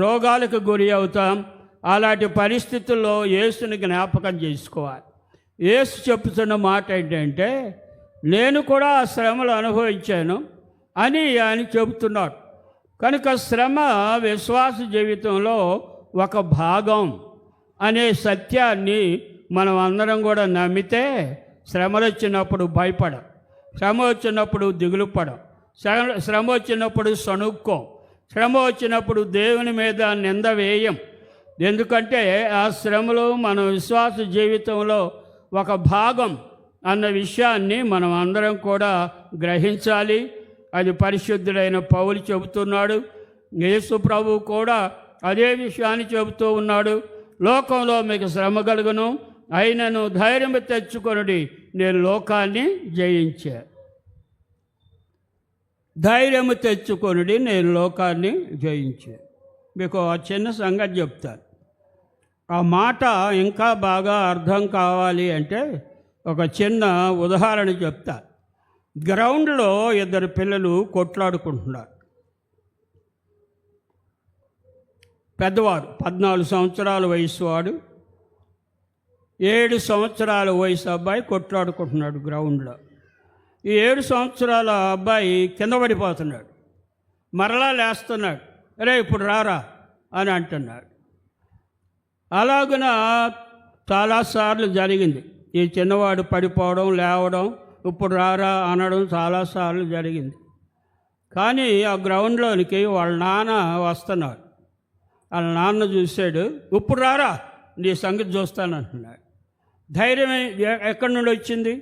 రోగాలకు గురి అవుతాం. అలాంటి పరిస్థితుల్లో యేసుని జ్ఞాపకం చేసుకోవాలి. యేసు చెప్తున్న మాట ఏంటంటే, నేను కూడా ఆ శ్రమలు అనుభవించాను అని ఆయన చెబుతున్నాడు. కనుక శ్రమ విశ్వాస జీవితంలో ఒక భాగం అనే సత్యాన్ని మనం అందరం కూడా నమ్మితే శ్రమలు వచ్చినప్పుడు భయపడం, శ్రమ వచ్చినప్పుడు దిగులు పడం, శ్రమ వచ్చినప్పుడు సణుక్కోం, శ్రమ వచ్చినప్పుడు దేవుని మీద నింద వేయం. ఎందుకంటే ఆ శ్రమలు మన విశ్వాస జీవితంలో ఒక భాగం అన్న విషయాన్ని మనం అందరం కూడా గ్రహించాలి. అది పరిశుద్ధుడైన పౌలు చెబుతున్నాడు. యేసు ప్రభు కూడా అదే విషయాన్ని చెబుతూ ఉన్నాడు. లోకంలో మీకు శ్రమ కలుగును, అయినను ధైర్యం తెచ్చుకొనుడి, నేను లోకాన్ని జయించా. ధైర్యము తెచ్చుకొనుడి, నేను లోకాన్ని జయించా. మీకు ఆ చిన్న సంగతి చెప్తాను. ఆ మాట ఇంకా బాగా అర్థం కావాలి అంటే ఒక చిన్న ఉదాహరణ చెప్తా. గ్రౌండ్లో ఇద్దరు పిల్లలు కొట్లాడుకుంటున్నారు. పెద్దవాడు 14 సంవత్సరాల వయసు వాడు, 7 సంవత్సరాల వయసు అబ్బాయి కొట్లాడుకుంటున్నాడు గ్రౌండ్లో. ఈ 7 సంవత్సరాల అబ్బాయి కింద పడిపోతున్నాడు, మరలా లేస్తున్నాడు, అరే ఇప్పుడు రారా అని అంటున్నాడు. అలాగున చాలాసార్లు జరిగింది. ఈ చిన్నవాడు పడిపోవడం, లేవడం, ఇప్పుడు రారా అనడం చాలాసార్లు జరిగింది. కానీ ఆ గ్రౌండ్లోనికి వాళ్ళ నాన్న వస్తున్నాడు. వాళ్ళ నాన్న చూశాడు, ఇప్పుడు రారా నీ సంగతి చూస్తానంటున్నాడు. ధైర్యం ఎక్కడి నుండి వచ్చింది?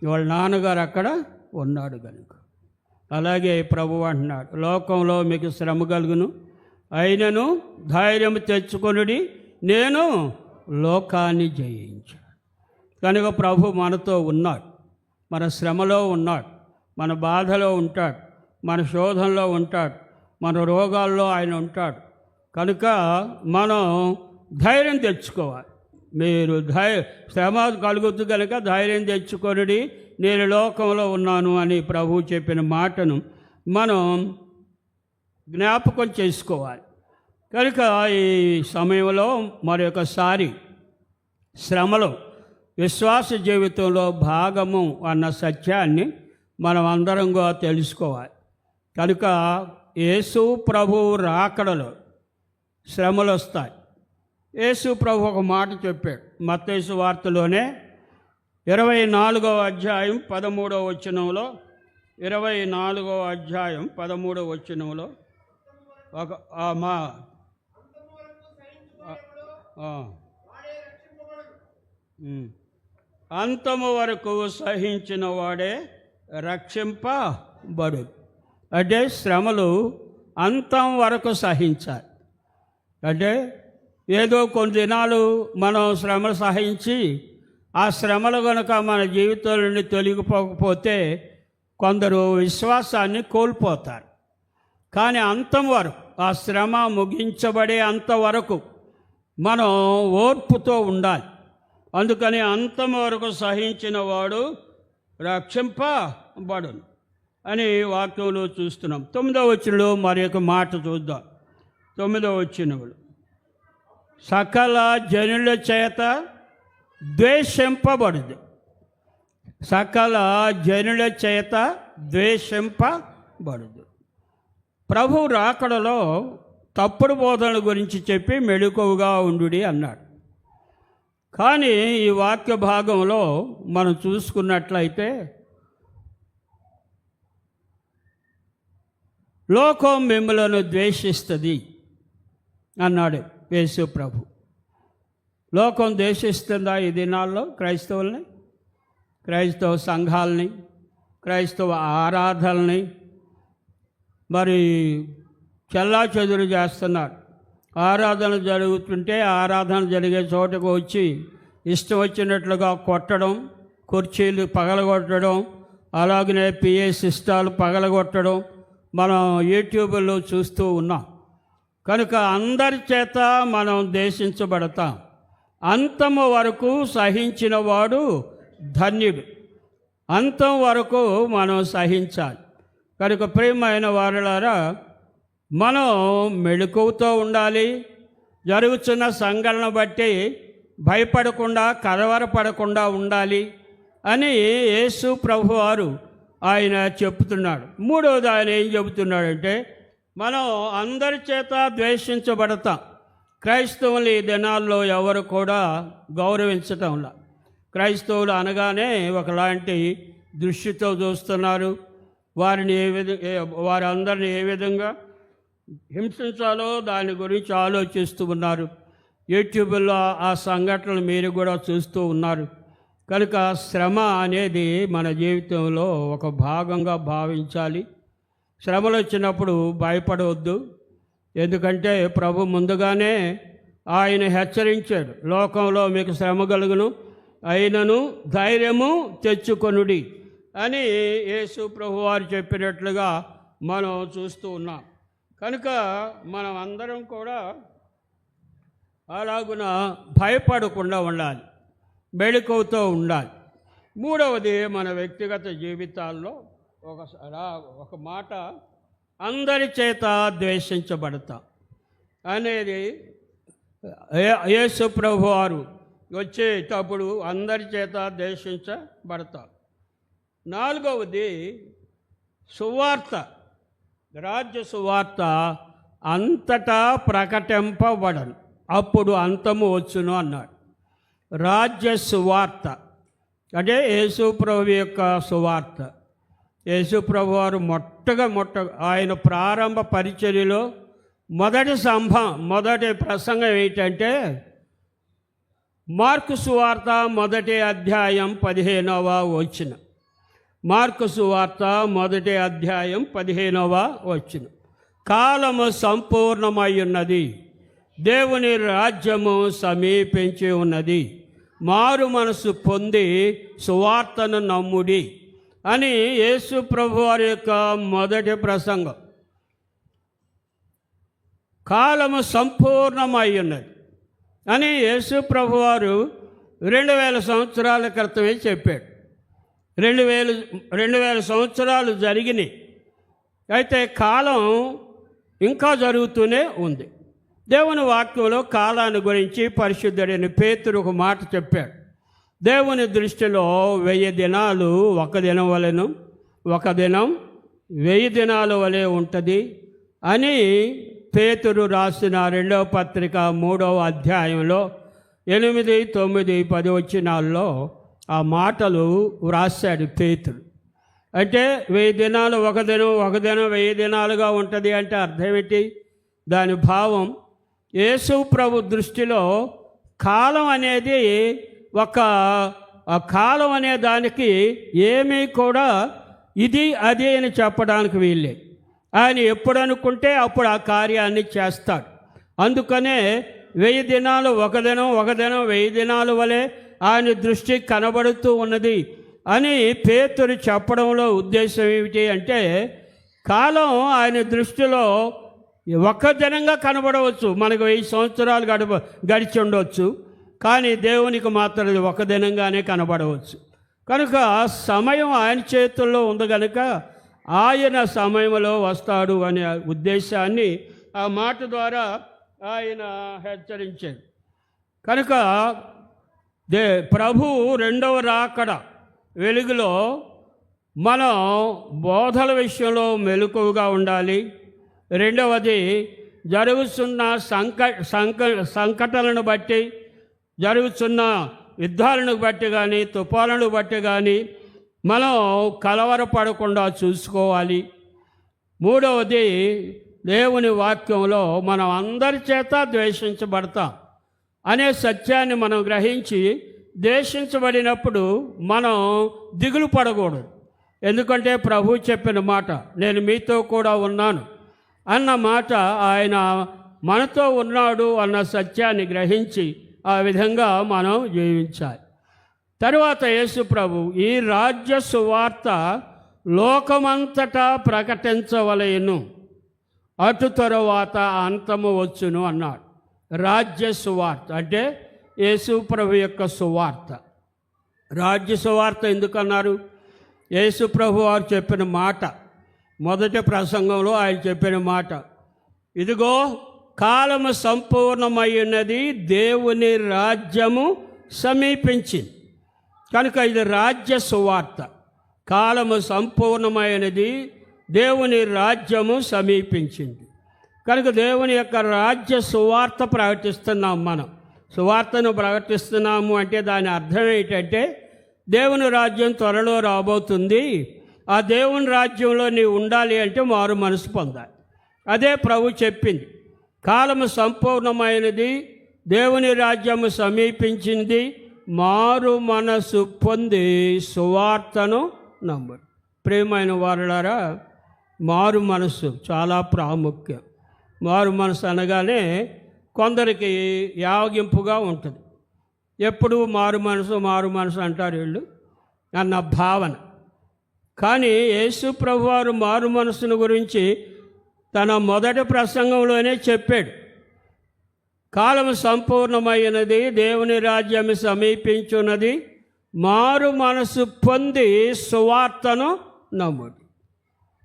వాళ్ళ నాన్నగారు అక్కడ ఉన్నాడు కనుక. అలాగే ప్రభువు అంటున్నాడు, లోకంలో మీకు శ్రమ కలుగును, అయినను ధైర్యం తెచ్చుకొనుడి, నేను లోకాన్ని జయించాను. కనుక ప్రభు మనతో ఉన్నాడు, మన శ్రమలో ఉన్నాడు, మన బాధలో ఉంటాడు, మన శోధనలో ఉంటాడు, మన రోగాల్లో ఆయన ఉంటాడు. కనుక మనం ధైర్యం తెచ్చుకోవాలి. మీరు శ్రమ కలుగుతూ కనుక ధైర్యం తెచ్చుకొనుడి, నేను లోకంలో ఉన్నాను అని ప్రభువు చెప్పిన మాటను మనం జ్ఞాపకం చేసుకోవాలి. కనుక ఈ సమయంలో మరొకసారి శ్రమలు విశ్వాస జీవితంలో భాగము అన్న సత్యాన్ని మనం అందరంగా తెలుసుకోవాలి. కనుక యేసు ప్రభువు రాకడలో శ్రమలు వస్తాయి. యేసు ప్రభు ఒక మాట చెప్పాడు మత్తయి సువార్తలోనే 24వ అధ్యాయం 13వ వచనంలో, 24వ అధ్యాయం 13వ వచనంలో ఒక అంతము వరకు సహించిన వాడే రక్షింపబడు. అంటే శ్రమలు అంతం వరకు సహించాలి. అంటే ఏదో కొన్ని దినాలు మనం శ్రమలు సహించి ఆ శ్రమలు కనుక మన జీవితంలో నుండి తొలగిపోకపోతే కొందరు విశ్వాసాన్ని కోల్పోతారు. కానీ అంతం వరకు, ఆ శ్రమ ముగించబడే అంతవరకు మనం ఓర్పుతో ఉండాలి. అందుకని అంతం వరకు సహించిన వాడు రక్షింపబడును అని వాక్యంలో చూస్తున్నాం. 9వ వచనంలో మరి ఒక మాట చూద్దాం. 9వ వచనంలో, సకల జనుల చేత ద్వేషింపబడుదు. సకల జనుల చేత ద్వేషింపబడుదు. ప్రభు రాకడలో తప్పుడు బోధనల గురించి చెప్పి మెళుకువగా ఉండుడి అన్నాడు. కానీ ఈ వాక్య భాగంలో మనం చూసుకున్నట్లయితే లోకం మిమ్మలను ద్వేషిస్తుంది అన్నాడు యేసు ప్రభు. లోకం ద్వేషిస్తుందా ఈ దినాల్లో క్రైస్తవుల్ని, క్రైస్తవ సంఘాలని, క్రైస్తవ ఆరాధనల్ని? మరి చెల్లాచెదురు చేస్తున్నారు. ఆరాధన జరుగుతుంటే ఆరాధన జరిగే చోటకు వచ్చి ఇష్టం వచ్చినట్లుగా కొట్టడం, కుర్చీలు పగలగొట్టడం, అలాగనే పిఏ సిస్టాలు పగలగొట్టడం మనం యూట్యూబ్లో చూస్తూ ఉన్నాం. కనుక అందరి చేత మనం ద్వేషించబడతాం. అంతము వరకు సహించిన వాడు ధన్యుడు. అంతం వరకు మనం సహించాలి. కనుక ప్రియమైన వారలారా, మనం మెళకువతో ఉండాలి. జరుగుతున్న సంఘటన బట్టి భయపడకుండా కలవరపడకుండా ఉండాలి అని యేసు ప్రభువారు ఆయన చెప్తున్నాడు. మూడవది ఆయన ఏం చెబుతున్నాడంటే, మనం అందరి చేత ద్వేషించబడతాం. క్రైస్తవులు ఈ దినాల్లో ఎవరు కూడా గౌరవించటంలా. క్రైస్తవులు అనగానే ఒకలాంటి దృష్టితో చూస్తున్నారు. వారందరిని ఏ విధంగా హింసించాలో దాని గురించి ఆలోచిస్తూ ఉన్నారు. యూట్యూబ్లో ఆ సంఘటనలు మీరు కూడా చూస్తూ ఉన్నారు. కనుక శ్రమ అనేది మన జీవితంలో ఒక భాగంగా భావించాలి. శ్రమలు వచ్చినప్పుడు భయపడవద్దు. ఎందుకంటే ప్రభు ముందుగానే ఆయన హెచ్చరించాడు, లోకంలో మీకు శ్రమ కలుగును, అయినను ధైర్యము తెచ్చుకొనుడి అని యేసు ప్రభు వారు చెప్పినట్లుగా మనం చూస్తూ ఉన్నాం. కనుక మనం అందరం కూడా అలాగున భయపడకుండా ఉండాలి, మెళకువతో ఉండాలి. మూడవది, మన వ్యక్తిగత జీవితాల్లో ఒక మాట, అందరి చేత ద్వేషించబడతాం అనేది యేసు ప్రభు వారు వచ్చేటప్పుడు అందరి చేత ద్వేషించబడతాం. నాలుగవది, సువార్త, రాజ్య సువార్త అంతటా ప్రకటింపబడను, అప్పుడు అంతము వచ్చును అన్నాడు. రాజ్య సువార్త అంటే యేసు ప్రభు యొక్క సువార్త. యేసు ప్రభు వారు ఆయన ప్రారంభ పరిచర్యలో మొదటి ప్రసంగం ఏంటంటే, మార్కు సువార్త 1వ అధ్యాయం 15వ వచనం. మార్కు సువార్త 1వ అధ్యాయం 15వ వచనం. కాలము సంపూర్ణమై ఉన్నది, దేవుని రాజ్యము సమీపించి ఉన్నది, మారు మనసు పొంది సువార్తను నమ్ముడి అని యేసు ప్రభు వారి యొక్క మొదటి ప్రసంగం. కాలము సంపూర్ణమై ఉన్నది అని యేసు ప్రభు వారు 2000 సంవత్సరాల క్రితమే చెప్పాడు. 2000 సంవత్సరాలు జరిగినాయి. అయితే కాలం ఇంకా జరుగుతూనే ఉంది. దేవుని వాక్యంలో కాలాన్ని గురించి పరిశుద్ధుడైన పేతురు ఒక మాట చెప్పాడు. దేవుని దృష్టిలో 1000 దినాలు ఒక దినం వలెను, ఒక దినం 1000 దినాల వలె ఉంటుంది అని పేతురు రాసిన 2వ పత్రిక 3వ అధ్యాయంలో 8, 9, 10 వచనాల్లో ఆ మాటలు వ్రాసాడు పేతురు. అంటే 1000 దినాలు ఒక దినం 1000 దినాలుగా ఉంటుంది అంటే అర్థం ఏంటి? దాని భావం, యేసు ప్రభు దృష్టిలో కాలం అనేది కాలం అనే దానికి ఏమీ కూడా ఇది అది అని చెప్పడానికి వీల్లే. ఆయన ఎప్పుడు అనుకుంటే అప్పుడు ఆ కార్యాన్ని చేస్తాడు. అందుకనే 1000 దినాలు ఒక దినం 1000 దినాల వలె ఆయన దృష్టి కనబడుతూ ఉన్నది అని పేతురు చెప్పడంలో ఉద్దేశం ఏమిటి అంటే, కాలం ఆయన దృష్టిలో ఒక దినంగా కనబడవచ్చు. మనకు 1000 సంవత్సరాలు గడిచి ఉండవచ్చు, కానీ దేవునికి మాత్రం ఒక దినంగానే కనబడవచ్చు. కనుక సమయం ఆయన చేతుల్లో ఉంది కనుక ఆయన సమయంలో వస్తాడు అనే ఉద్దేశాన్ని ఆ మాట ద్వారా ఆయన హెచ్చరించాడు. కనుక ప్రభు రెండవ రాకడ వెలుగులో మనం బోధల విషయంలో మెలకువగా ఉండాలి. రెండవది, జరుగుతున్న సంకటాలను బట్టి, జరుగుతున్న యుద్ధాలను బట్టి కానీ తుఫానులను బట్టి కానీ మనం కలవరపడకుండా చూసుకోవాలి. మూడవది, దేవుని వాక్యంలో మనం అందరి చేత ద్వేషించబడతాం అనే సత్యాన్ని మనం గ్రహించి, ద్వేషించబడినప్పుడు మనం దిగులు పడకూడదు. ఎందుకంటే ప్రభు చెప్పిన మాట, నేను మీతో కూడా ఉన్నాను అన్న మాట, ఆయన మనతో ఉన్నాడు అన్న సత్యాన్ని గ్రహించి ఆ విధంగా మనం జీవించాలి. తరువాత యేసు ప్రభు ఈ రాజ్య సువార్త లోకమంతటా ప్రకటించవలెను అటు తరువాత అంతము వచ్చును అన్నాడు. రాజ్య సువార్త అంటే యేసు ప్రభు యొక్క సువార్త. రాజ్య సువార్త ఎందుకన్నారు? యేసు ప్రభు వారు చెప్పిన మాట, మొదటి ప్రసంగంలో ఆయన చెప్పిన మాట, ఇదిగో కాలము సంపూర్ణమైనది, దేవుని రాజ్యము సమీపించింది. కనుక ఇది రాజ్య సువార్త. కాలము సంపూర్ణమైనది, దేవుని రాజ్యము సమీపించింది. కనుక దేవుని యొక్క రాజ్య సువార్త ప్రకటిస్తున్నాం. మనం సువార్తను ప్రకటిస్తున్నాము అంటే దాని అర్థం ఏంటంటే దేవుని రాజ్యం త్వరలో రాబోతుంది. ఆ దేవుని రాజ్యంలో నీవు ఉండాలి అంటే మారు మనసు పొందాలి. అదే ప్రభు చెప్పింది. కాలము సంపూర్ణమైనది, దేవుని రాజ్యము సమీపించింది, మారు మనసు పొంది సువార్తను నమ్ముడు. ప్రియమైన వారులారా, మారు మనసు చాలా ప్రాముఖ్యం. మారు మనసు అనగానే కొందరికి యావగింపుగా ఉంటుంది. ఎప్పుడు మారు మనసు అంటారు వీళ్ళు అన్న భావన. కానీ యేసు ప్రభువారు మారు మనసును గురించి తన మొదటి ప్రసంగంలోనే చెప్పాడు. కాలము సంపూర్ణమైనది, దేవుని రాజ్యం సమీపించున్నది, మారు మనసు పొంది సువార్తను నమ్ముడు.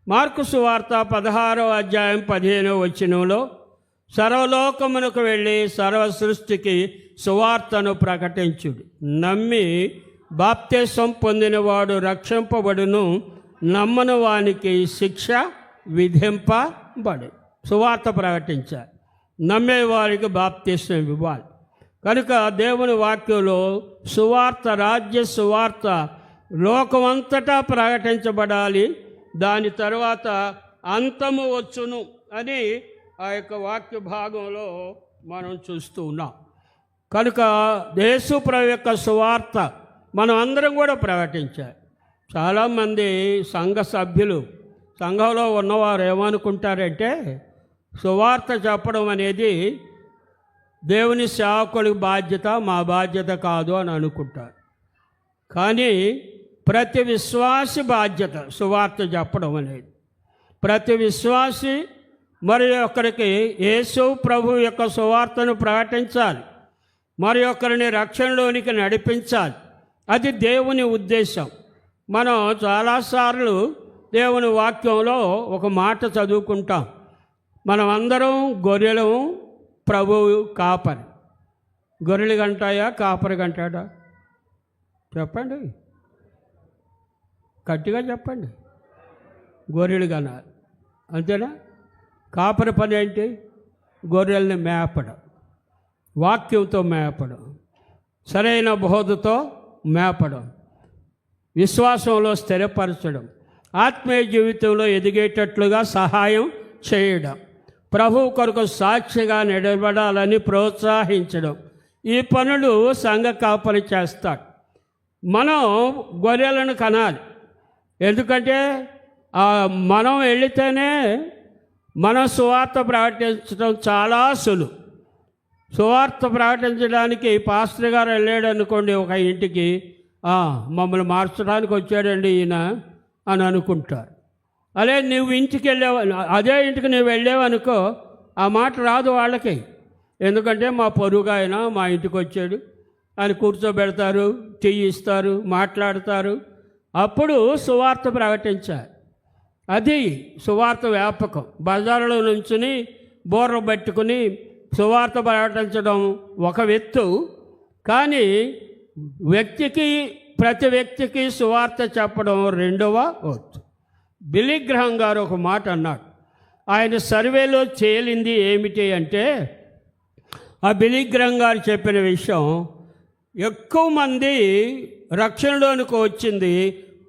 మార్కు సువార్త 16వ అధ్యాయం 15వ వచనంలో సర్వలోకమునకు వెళ్ళి సర్వ సృష్టికి సువార్తను ప్రకటించుడు. నమ్మి బాప్తిసం పొందినవాడు రక్షింపబడును, నమ్మని వానికి శిక్ష విధింపబడు. సువార్త ప్రకటించాలి, నమ్మేవారికి బాప్తిసం ఇవ్వాలి. కనుక దేవుని వాక్యంలో సువార్త, రాజ్య సువార్త లోకమంతటా ప్రకటించబడాలి. దాని తర్వాత అంతము వచ్చును అని ఆ యొక్క వాక్య భాగంలో మనం చూస్తూ ఉన్నాం. కనుక యేసు ప్రభు యొక్క సువార్త మనం అందరం కూడా ప్రకటించాలి. చాలామంది సంఘ సభ్యులు, సంఘంలో ఉన్నవారు ఏమనుకుంటారంటే సువార్త చెప్పడం అనేది దేవుని సేవకుడి బాధ్యత, మా బాధ్యత కాదు అని అనుకుంటారు. కానీ ప్రతి విశ్వాసి బాధ్యత సువార్త చెప్పడం అనేది. ప్రతి విశ్వాసి మరి ఒక్కరికి యేసు ప్రభు యొక్క సువార్తను ప్రకటించాలి, మరి ఒక్కరిని రక్షణలోనికి నడిపించాలి. అది దేవుని ఉద్దేశం. మనం చాలాసార్లు దేవుని వాక్యంలో ఒక మాట చదువుకుంటాం, మనం అందరం గొర్రెలు, ప్రభువు కాపరి. గొర్రెలు గంటాయా, కాపరి గంటాడా? చెప్పండి, గట్టిగా చెప్పండి. గొర్రెలు కనాలి, అంతేనా? కాపరి పని ఏంటి? గొర్రెల్ని మేపడం, వాక్యంతో మేపడం, సరైన బోధతో మేపడం, విశ్వాసంలో స్థిరపరచడం, ఆత్మీయ జీవితంలో ఎదిగేటట్లుగా సహాయం చేయడం, ప్రభువు కొరకు సాక్షిగా నిలబడాలని ప్రోత్సహించడం. ఈ పనులు సంఘ కాపరి చేస్తాడు. మనం గొర్రెలను కనాలి. ఎందుకంటే మనం వెళితేనే మనం సువార్త ప్రకటించడం చాలా సులువు. సువార్త ప్రకటించడానికి పాస్టర్ గారు వెళ్ళాడు అనుకోండి ఒక ఇంటికి, మమ్మల్ని మార్చడానికి వచ్చాడండి ఈయన అని అనుకుంటారు. అదే నువ్వు ఇంటికి వెళ్ళావు, అదే ఇంటికి నువ్వు వెళ్ళావనుకో ఆ మాట రాదు వాళ్ళకి. ఎందుకంటే మా పొరుగు ఆయన మా ఇంటికి వచ్చాడు అని కూర్చోబెడతారు, టీ ఇస్తారు, మాట్లాడతారు. అప్పుడు సువార్త ప్రకటించాలి. అది సువార్త వ్యాపకం. బజారులో నుంచుని బోర్ర పట్టుకుని సువార్త ప్రకటించడం ఒక ఎత్తు. కానీ ప్రతి వ్యక్తికి సువార్త చెప్పడం రెండవ ఎత్తు. బిల్లీ గ్రహాం గారు ఒక మాట అన్నాడు. ఆయన సర్వేలో తేలింది ఏమిటి అంటే, ఆ బిల్లీ గ్రహాం గారు చెప్పిన విషయం, ఎక్కువ మంది రక్షణలోనికి వచ్చింది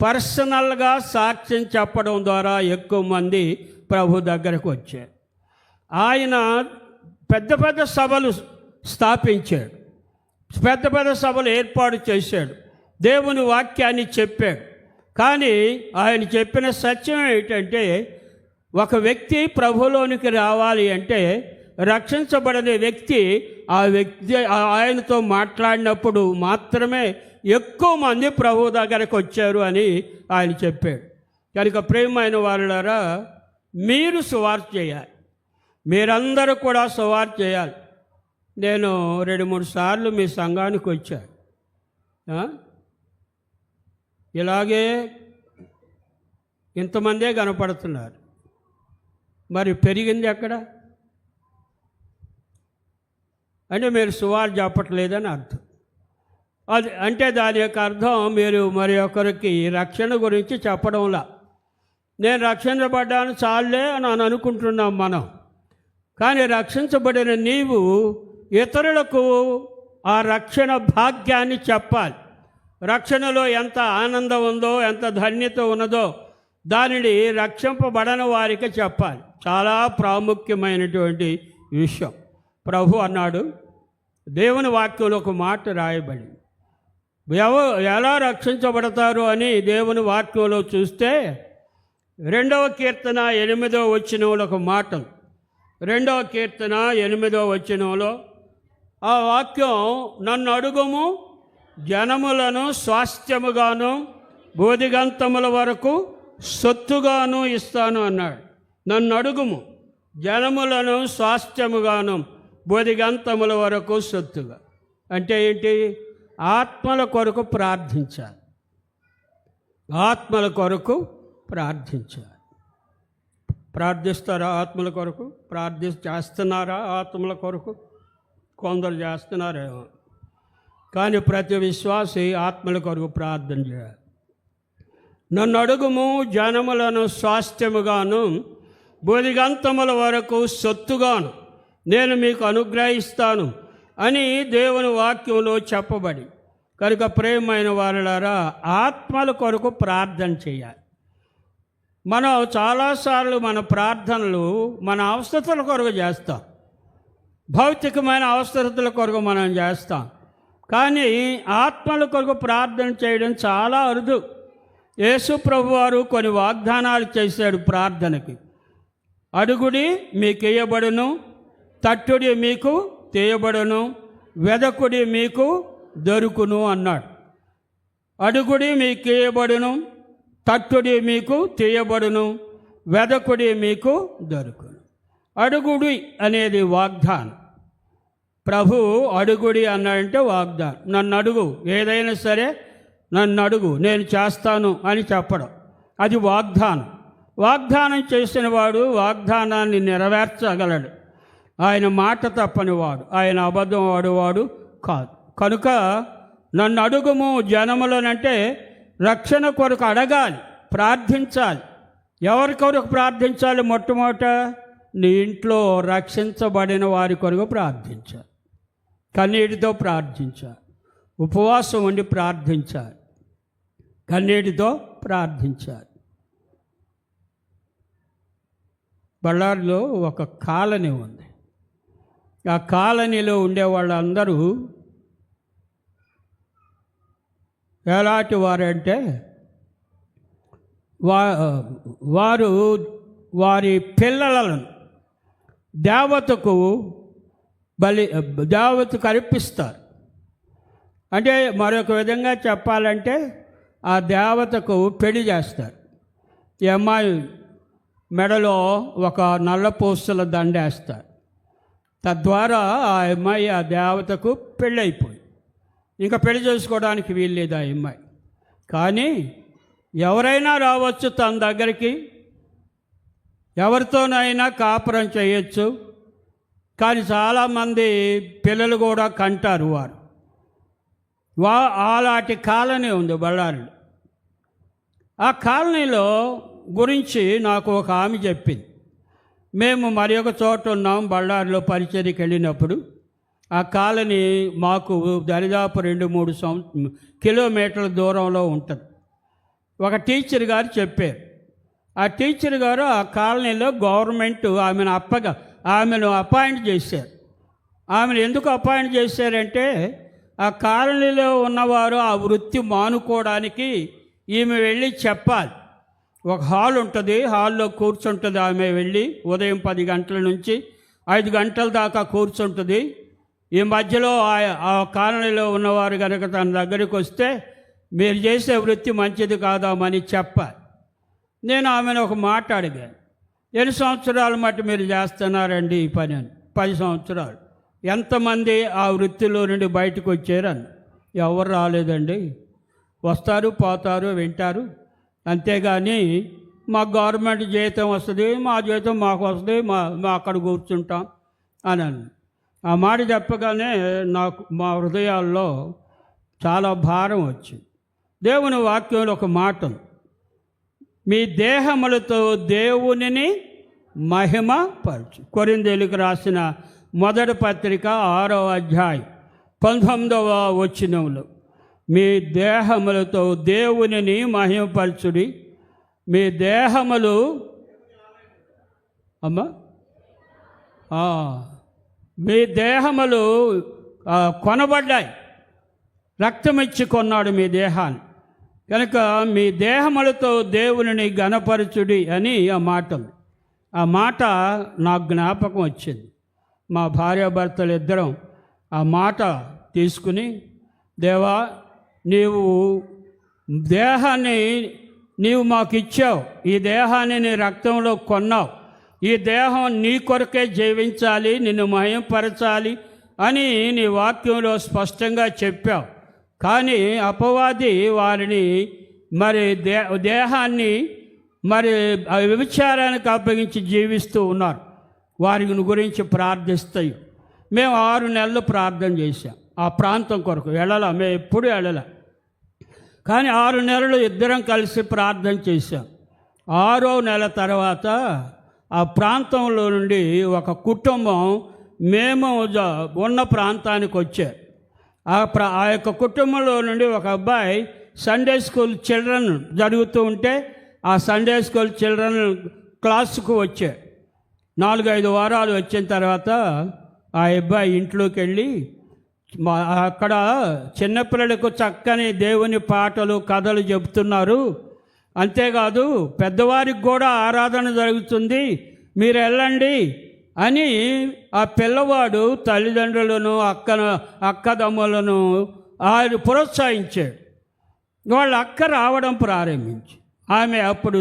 పర్సనల్గా సాక్ష్యం చెప్పడం ద్వారా ఎక్కువ మంది ప్రభు దగ్గరకు వచ్చారు. ఆయన పెద్ద పెద్ద సభలు స్థాపించాడు, పెద్ద పెద్ద సభలు ఏర్పాటు చేశాడు, దేవుని వాక్యాన్ని చెప్పాడు. కానీ ఆయన చెప్పిన సత్యం ఏంటంటే, ఒక వ్యక్తి ప్రభులోనికి రావాలి అంటే రక్షించబడని వ్యక్తి ఆయనతో మాట్లాడినప్పుడు మాత్రమే ఎక్కువ మంది ప్రభు దగ్గరకు వచ్చారు అని ఆయన చెప్పాడు. కనుక ప్రియమైన వారులారా, మీరు సువార్త చేయాలి. మీరందరూ కూడా సువార్త చేయాలి. నేను 2-3 సార్లు మీ సంఘానికి వచ్చాను. ఇలాగే ఇంతమందే కనపడుతున్నారు. మరి పెరిగింది ఎక్కడ అంటే మీరు సువార్త చెప్పట్లేదని అర్థం. అది అంటే దాని యొక్క అర్థం మీరు మరి ఒకరికి రక్షణ గురించి చెప్పడంలా. నేను రక్షించబడ్డాను చాలే అని అనుకుంటున్నాం మనం. కానీ రక్షించబడిన నీవు ఇతరులకు ఆ రక్షణ భాగ్యాన్ని చెప్పాలి. రక్షణలో ఎంత ఆనందం ఉందో, ఎంత ధన్యత ఉన్నదో దానిని రక్షింపబడని వారికి చెప్పాలి. చాలా ప్రాముఖ్యమైనటువంటి విషయం. ప్రభు అన్నాడు, దేవుని వాక్యంలో ఒక మాట రాయబడింది. ఎలా రక్షించబడతారు అని దేవుని వాక్యంలో చూస్తే 2వ కీర్తన 8వ వచనంలో ఒక మాట. 2వ కీర్తన 8వ వచనంలో ఆ వాక్యం, నన్ను అడుగుము జనములను స్వాస్థ్యముగాను బోధిగంతముల వరకు సొత్తుగాను ఇస్తాను అన్నాడు. నన్ను అడుగుము జనములను స్వాస్థ్యముగాను బోధిగంతముల వరకు సొత్తుగా. అంటే ఏంటి? ఆత్మల కొరకు ప్రార్థించాలి. ఆత్మల కొరకు ప్రార్థించాలి. ప్రార్థిస్తారా? ఆత్మల కొరకు చేస్తున్నారా? ఆత్మల కొరకు కొందరు చేస్తున్నారేమో, కానీ ప్రతి విశ్వాసి ఆత్మల కొరకు ప్రార్థన చేయాలి. నన్ను అడుగుము జనములను స్వాస్థ్యముగాను బోధిగంతముల వరకు సొత్తుగాను నేను మీకు అనుగ్రహిస్తాను అని దేవుని వాక్యంలో చెప్పబడి. కనుక ప్రేమైన వారలారా, ఆత్మల కొరకు ప్రార్థన చేయాలి. మనం చాలాసార్లు మన ప్రార్థనలు మన అవసరతల కొరకు చేస్తాం, భౌతికమైన అవసరతల కొరకు మనం చేస్తాం. కానీ ఆత్మల కొరకు ప్రార్థన చేయడం చాలా అరుదు. యేసు ప్రభువారు కొన్ని వాగ్దానాలు చేశాడు ప్రార్థనకి. అడుగుడి మీకు ఇయ్యబడును, తట్టుడి మీకు తీయబడును, వెదకుడి మీకు దొరుకును అన్నాడు. అడుగుడి మీకు ఇయ్యబడును, తట్టుడి మీకు తీయబడును, వెదకుడి మీకు దొరుకును. అడుగుడి అనేది వాగ్దానం. ప్రభు అడుగుడి అన్నాడంటే వాగ్దానం. నన్ను అడుగు, ఏదైనా సరే నన్ను అడుగు, నేను చేస్తాను అని చెప్పడం, అది వాగ్దానం. వాగ్దానం చేసిన వాడు వాగ్దానాన్ని నెరవేర్చగలడు. ఆయన మాట తప్పని వాడు, ఆయన అబద్ధం ఆడువాడు కాదు. కనుక నన్ను అడుగుము జనములనంటే రక్షణ కొరకు అడగాలి, ప్రార్థించాలి. ఎవరి కొరకు ప్రార్థించాలి? మొట్టమొదట నీ ఇంట్లో రక్షించబడిన వారి కొరకు ప్రార్థించాలి. కన్నీటితో ప్రార్థించాలి, ఉపవాసం ఉండి ప్రార్థించాలి, కన్నీటితో ప్రార్థించాలి. బళ్ళారిలో ఒక కాలనీ ఉంది. ఆ కాలనీలో ఉండే వాళ్ళందరూ ఎలాంటి వారంటే వారు వారి పిల్లలను దేవతకు అర్పిస్తారు. అంటే మరొక విధంగా చెప్పాలంటే ఆ దేవతకు పెళ్లి చేస్తారు. ఈ అమ్మాయి మెడలో ఒక నల్ల పూసల దండేస్తారు. తద్వారా ఆ అమ్మాయి ఆ దేవతకు పెళ్ళైపోయి ఇంకా పెళ్లి చేసుకోవడానికి వీల్లేదు ఆ అమ్మాయి. కానీ ఎవరైనా రావచ్చు తన దగ్గరికి, ఎవరితోనైనా కాపురం చేయొచ్చు. కానీ చాలామంది పిల్లలు కూడా కంటారు. అలాంటి కాలనీ ఉంది బళ్ళారిలో. ఆ కాలనీలో గురించి నాకు ఒక ఆమె చెప్పింది. మేము మరి ఒక చోట ఉన్నాం, బళ్ళారిలో పరిచర్యకి వెళ్ళినప్పుడు. ఆ కాలనీ మాకు దరిదాపు 2-3 కిలోమీటర్ల దూరంలో ఉంటుంది. ఒక టీచర్ గారు చెప్పారు. ఆ టీచర్ గారు ఆ కాలనీలో గవర్నమెంట్ ఆమెను అపాయింట్ చేశారు. ఆమెను ఎందుకు అపాయింట్ చేశారంటే ఆ కాలనీలో ఉన్నవారు ఆ వృత్తి మానుకోవడానికి ఈమె వెళ్ళి చెప్పాలి. ఒక హాల్ ఉంటుంది, హాల్లో కూర్చుంటుంది. ఆమె వెళ్ళి ఉదయం 10 గంటల నుంచి 5 గంటల దాకా కూర్చుంటుంది. ఈ మధ్యలో ఆ కాలనీలో ఉన్నవారు కనుక తన దగ్గరికి వస్తే మీరు చేసే వృత్తి మంచిది కాదామని చెప్పాలి. నేను ఆమెను ఒక మాట అడిగాను, ఎన్ని సంవత్సరాలు మట్టి మీరు చేస్తున్నారండి ఈ పని అని? 10 సంవత్సరాలు. ఎంతమంది ఆ వృత్తిలో నుండి బయటకు వచ్చారని? ఎవరు రాలేదండి. వస్తారు, పోతారు, వింటారు. అంతేగాని మా గవర్నమెంట్ జీతం వస్తుంది, మా జీతం మాకు వస్తుంది, మా అక్కడ కూర్చుంటాం అని. ఆ మాట చెప్పగానే నాకు మా హృదయాల్లో చాలా భారం వచ్చింది. దేవుని వాక్యంలో ఒక మాట ఉంది, మీ దేహములతో దేవునిని మహిమ పరచు. కొరింథీయులకు రాసిన మొదటి పత్రిక 6వ అధ్యాయం 19వ వచనంలో, మీ దేహములతో దేవునిని మహిమపరచుడి. మీ దేహములు మీ దేహములు కొనబడ్డాయి, రక్తమిచ్చి కొన్నాడు మీ దేహాన్ని. కనుక మీ దేహములతో దేవునిని ఘనపరచుడి అని ఆ మాట ఉంది. ఆ మాట నాకు జ్ఞాపకం వచ్చింది. మా భార్యాభర్తలు ఇద్దరం ఆ మాట తీసుకుని, దేవా, నీవు దేహాన్ని నీవు మాకు ఇచ్చావు, ఈ దేహాన్ని నీ రక్తంలో కొన్నావు, ఈ దేహం నీ కొరకే జీవించాలి, నిన్ను మహిమపరచాలి అని నీ వాక్యంలో స్పష్టంగా చెప్పావు. కానీ అపవాది వారిని మరి దేహాన్ని మరి వ్యభిచారానికి అప్పగించి జీవిస్తూ ఉన్నారు. వారి గురించి ప్రార్థిస్తాయి. మేము 6 నెలలు ప్రార్థన చేశాం ఆ ప్రాంతం కొరకు. మేము ఎప్పుడు వెళ్ళాల, కానీ 6 నెలలు ఇద్దరం కలిసి ప్రార్థన చేశాం. 6వ నెల తర్వాత ఆ ప్రాంతంలో నుండి ఒక కుటుంబం మేము ఉన్న ప్రాంతానికి వచ్చారు. ఆ యొక్క కుటుంబంలో నుండి ఒక అబ్బాయి సండే స్కూల్ చిల్డ్రన్ జరుగుతూ ఉంటే ఆ సండే స్కూల్ చిల్డ్రన్ క్లాసుకు వచ్చారు. 4-5 వారాలు వచ్చిన తర్వాత ఆ అబ్బాయి ఇంట్లోకి వెళ్ళి అక్కడ చిన్నపిల్లలకు చక్కని దేవుని పాటలు, కథలు చెబుతున్నారు. అంతేకాదు పెద్దవారికి కూడా ఆరాధన జరుగుతుంది, మీరు వెళ్ళండి అని ఆ పిల్లవాడు తల్లిదండ్రులను అక్కదమ్ములను ఆయన ప్రోత్సహించాడు. వాళ్ళ అక్క రావడం ప్రారంభించి, ఆమె అప్పుడు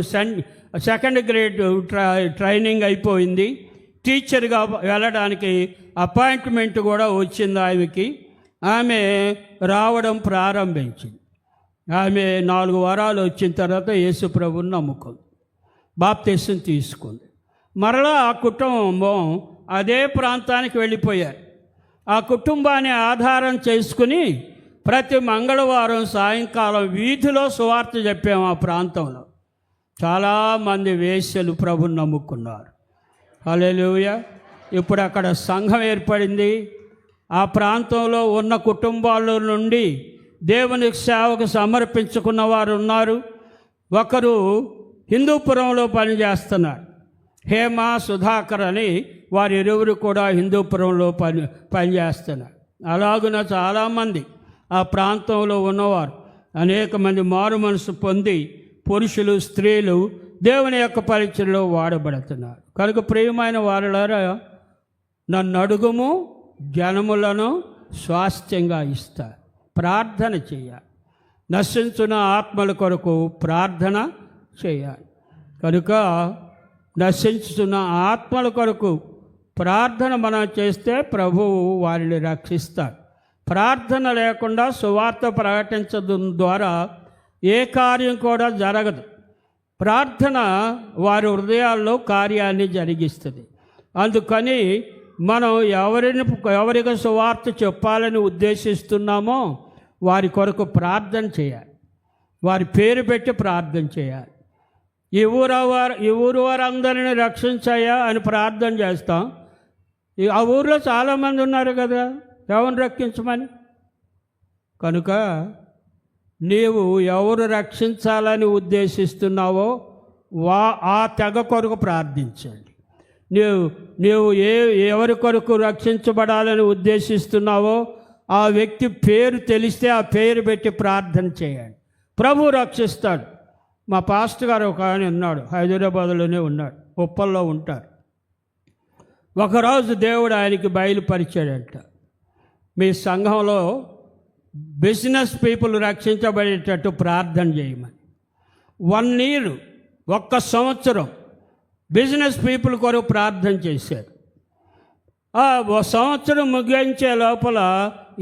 సెకండ్ గ్రేడ్ ట్రైనింగ్ అయిపోయింది, టీచర్గా వెళ్ళడానికి అపాయింట్మెంట్ కూడా వచ్చింది ఆమెకి. ఆమె రావడం ప్రారంభించింది. ఆమె 4 వారాలు వచ్చిన తర్వాత యేసు ప్రభువుని నమ్ముకుంది, బాప్తిసం తీసుకుంది. మరలా ఆ కుటుంబం అదే ప్రాంతానికి వెళ్ళిపోయారు. ఆ కుటుంబాన్ని ఆధారం చేసుకుని ప్రతి మంగళవారం సాయంకాలం వీధిలో సువార్త చెప్పాము. ఆ ప్రాంతంలో చాలామంది వేశ్యలు ప్రభుని నమ్ముకున్నారు. హల్లెలూయా. ఇప్పుడు అక్కడ సంఘం ఏర్పడింది. ఆ ప్రాంతంలో ఉన్న కుటుంబాల నుండి దేవునికి సేవకు సమర్పించుకున్న వారు ఉన్నారు. ఒకరు హిందూపురంలో పనిచేస్తున్నారు, హేమ, సుధాకర్ అని. వారి ఇరువురు కూడా హిందూపురంలో పనిచేస్తున్నారు. అలాగున చాలామంది ఆ ప్రాంతంలో ఉన్నవారు అనేక మంది మారు మనసు పొంది పురుషులు, స్త్రీలు దేవుని యొక్క పరిచయలో వాడబడుతున్నారు. కనుక ప్రియమైన వారులారా, నన్ను అడుగుము, జనములను స్వాస్థ్యంగా ఇస్తా. ప్రార్థన చేయాలి. నశించున్న ఆత్మల కొరకు ప్రార్థన చేయాలి. కనుక నశించుతున్న ఆత్మల కొరకు ప్రార్థన మనం చేస్తే ప్రభువు వారిని రక్షిస్తాడు. ప్రార్థన లేకుండా సువార్త ప్రకటించడం ద్వారా ఏ కార్యం కూడా జరగదు. ప్రార్థన వారి హృదయాల్లో కార్యాన్ని జరిగిస్తుంది. అందుకని మనం ఎవరికి సువార్త చెప్పాలని ఉద్దేశిస్తున్నామో వారి కొరకు ప్రార్థన చేయాలి. వారి పేరు పెట్టి ప్రార్థన చేయాలి. ఈ ఊరు వారందరినీ రక్షించాయా అని ప్రార్థన చేస్తాం. ఆ ఊరిలో చాలామంది ఉన్నారు కదా, ఎవరిని రక్షించమని. కనుక నీవు ఎవరు రక్షించాలని ఉద్దేశిస్తున్నావో ఆ తెగ కొరకు ప్రార్థించండి. నీవు ఎవరి కొరకు రక్షించబడాలని ఉద్దేశిస్తున్నావో ఆ వ్యక్తి పేరు తెలిస్తే ఆ పేరు పెట్టి ప్రార్థన చేయండి. ప్రభు రక్షిస్తాడు. మా పాస్టర్ గారు ఒక ఆయన ఉన్నాడు, హైదరాబాద్లోనే ఉన్నాడు, ఉప్పల్లో ఉంటారు. ఒకరోజు దేవుడు ఆయనకి బయలుపరిచాడంట, మీ సంఘంలో బిజినెస్ పీపుల్ రక్షించబడేటట్టు ప్రార్థన చేయమని. 1 year 1 సంవత్సరం బిజినెస్ పీపుల్ కొరకు ప్రార్థన చేశారు. ఓ సంవత్సరం ముగించే లోపల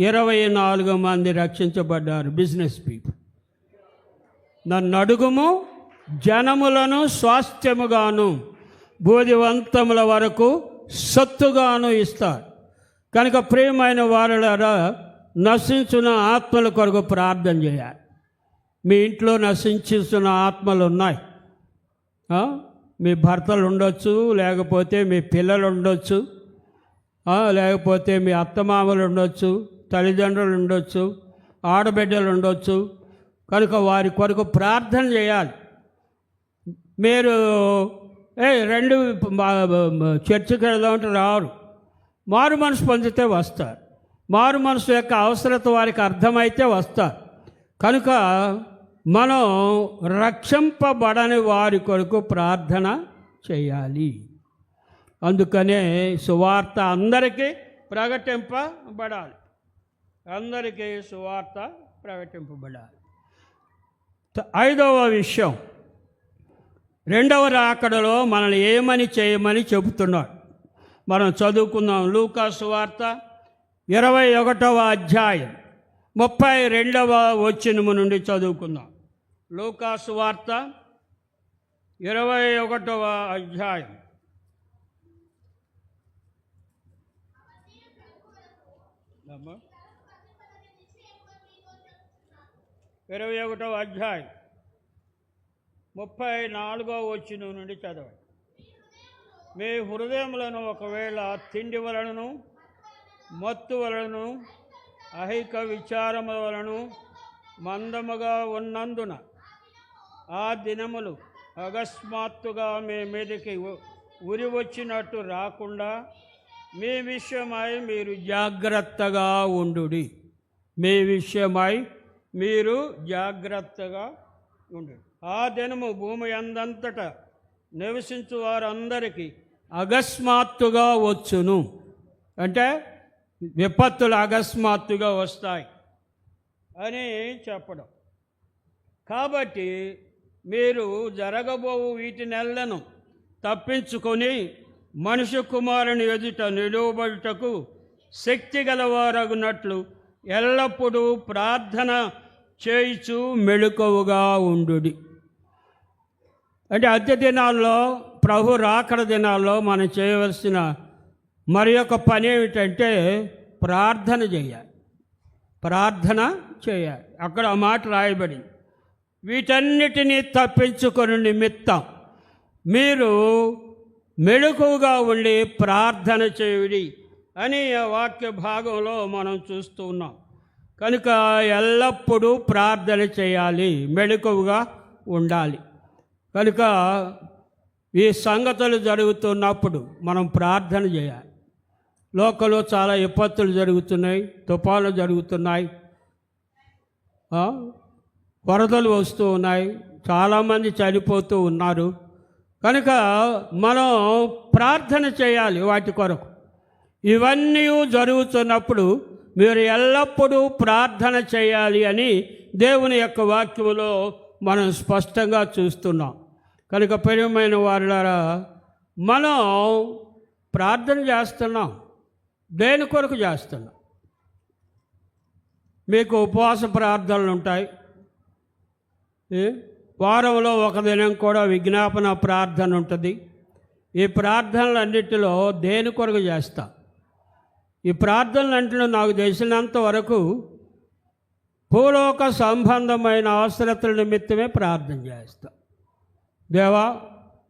24 మంది రక్షించబడ్డారు బిజినెస్ పీపుల్. నన్ను అడుగుము, జనములను స్వాస్థ్యముగాను బోధివంతముల వరకు సొత్తుగాను ఇస్తారు. కనుక ప్రియమైన వారులారా, నశించున్న ఆత్మల కొరకు ప్రార్థన చేయాలి. మీ ఇంట్లో నశించుతున్న ఆత్మలు ఉన్నాయి. మీ భర్తలు ఉండొచ్చు, లేకపోతే మీ పిల్లలు ఉండొచ్చు, లేకపోతే మీ అత్తమామలు ఉండొచ్చు, తల్లిదండ్రులు ఉండొచ్చు, ఆడబిడ్డలు ఉండొచ్చు. కనుక వారి కొరకు ప్రార్థన చేయాలి. మీరు రెండు చర్చికి వెళ్దామంటే రారు. మారు మనసు పొందితే వస్తారు. మారు మనసు యొక్క అవసరత వారికి అర్థమైతే వస్తారు. కనుక మనం రక్షింపబడని వారి కొరకు ప్రార్థన చేయాలి. అందుకనే సువార్త అందరికీ ప్రకటింపబడాలి. అందరికీ సువార్త ప్రకటింపబడాలి. 5వ విషయం, రెండవ రాకడలో మనల్ని ఏమని చేయమని చెబుతున్నాడు. మనం చదువుకుందాం. లూకా సువార్త 21వ అధ్యాయం 32వ వచనము నుండి చదువుకుందాం. లూకా సువార్త 21వ అధ్యాయం 21వ అధ్యాయం 34వ వచనం నుండి చదవండి. మీ హృదయములను ఒకవేళ తిండి వలనను, మత్తు వలనను, అహిక విచారముల వలన మందముగా ఉన్నందున ఆ దినములు అకస్మాత్తుగా మీ మీదకి ఉరి వచ్చినట్టు రాకుండా మీ విషయమై మీరు జాగ్రత్తగా ఉండుడి. మీ విషయమై మీరు జాగ్రత్తగా ఉండుడి. ఆ దినము భూమి అందంతటా నివసించు వారందరికీ అకస్మాత్తుగా వచ్చును. అంటే విపత్తులు అకస్మాత్తుగా వస్తాయి అని చెప్పడం. కాబట్టి మీరు జరగబోవు వీటినెల్లను తప్పించుకొని మనుష్య కుమారుని ఎదుట నిలువబడుటకు శక్తి గలవారగునట్లు ఎల్లప్పుడూ ప్రార్థన చేయుచు మెళుకువగా ఉండుడి. అంటే అంత్య దినాల్లో, ప్రభు రాకడ దినాల్లో మనం చేయవలసిన మరి యొక్క పని ఏమిటంటే ప్రార్థన చేయాలి. ప్రార్థన చేయాలి. అక్కడ ఆ మాట రాయబడింది, వీటన్నిటినీ తప్పించుకొని నిమిత్తం మీరు మెళుకువగా ఉండి ప్రార్థన చేయుడి అని వాక్య భాగంలో మనం చూస్తూ ఉన్నాం. కనుక ఎల్లప్పుడూ ప్రార్థన చేయాలి, మెళుకువగా ఉండాలి. కనుక ఈ సంగతులు జరుగుతున్నప్పుడు మనం ప్రార్థన చేయాలి. లోకంలో చాలా విపత్తులు జరుగుతున్నాయి, తుఫానులు జరుగుతున్నాయి, వరదలు వస్తూ ఉన్నాయి, చాలామంది చనిపోతూ ఉన్నారు. కనుక మనం ప్రార్థన చేయాలి వాటి కొరకు. ఇవన్నీ జరుగుతున్నప్పుడు మీరు ఎల్లప్పుడూ ప్రార్థన చేయాలి అని దేవుని యొక్క వాక్యములో మనం స్పష్టంగా చూస్తున్నాం. కనుక ప్రియమైన వారులారా, మనం ప్రార్థన చేస్తున్నాం. దేని కొరకు చేస్తున్నాం? మీకు ఉపవాస ప్రార్థనలు ఉంటాయి. వారంలో ఒక దినం కూడా విజ్ఞాపన ప్రార్థన ఉంటుంది. ఈ ప్రార్థనలన్నిటిలో దేని కొరకు చేస్తాం? ఈ ప్రార్థనలన్నింటిలో నాకు తెలిసినంత వరకు భూలోక సంబంధమైన అవసరతల నిమిత్తమే ప్రార్థన చేస్తాం. దేవా,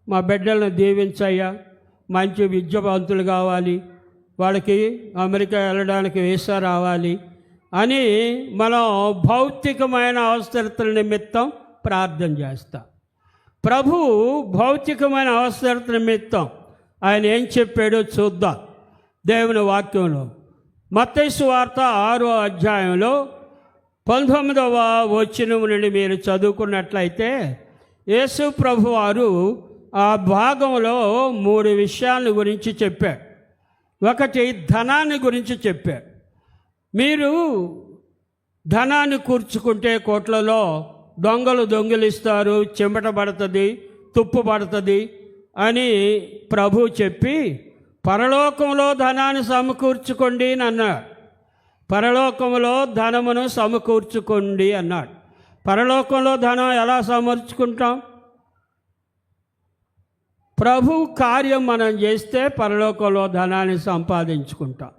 మా బిడ్డలను దీవించయ్యా, మంచి విద్యావంతులు కావాలి, వాళ్ళకి అమెరికా వెళ్ళడానికి వీసా రావాలి అని మనం భౌతికమైన అవసరతల నిమిత్తం ప్రార్థన చేస్తాం. ప్రభు భౌతికమైన అవసరతల నిమిత్తం ఆయన ఏం చెప్పాడో చూద్దాం దేవుని వాక్యంలో. మత్తయి సువార్త 6వ అధ్యాయంలో 19వ వచనం నుండి మీరు చదువుకున్నట్లయితే యేసు ప్రభు వారు ఆ భాగంలో 3 విషయాల గురించి చెప్పాడు. ఒకటి, ధనాన్ని గురించి చెప్పాడు. మీరు ధనాన్ని కూర్చుకుంటే కోట్లలో దొంగలు దొంగిలిస్తారు, చెమట పడుతుంది, తుప్పు పడుతుంది, అని ప్రభు చెప్పి పరలోకంలో ధనాన్ని సమకూర్చుకోండి అని అన్నాడు. పరలోకంలో ధనమును సమకూర్చుకోండి అన్నాడు. పరలోకంలో ధనం ఎలా సమర్చుకుంటాం? ప్రభు కార్యం మనం చేస్తే పరలోకంలో ధనాన్ని సంపాదించుకుంటాం.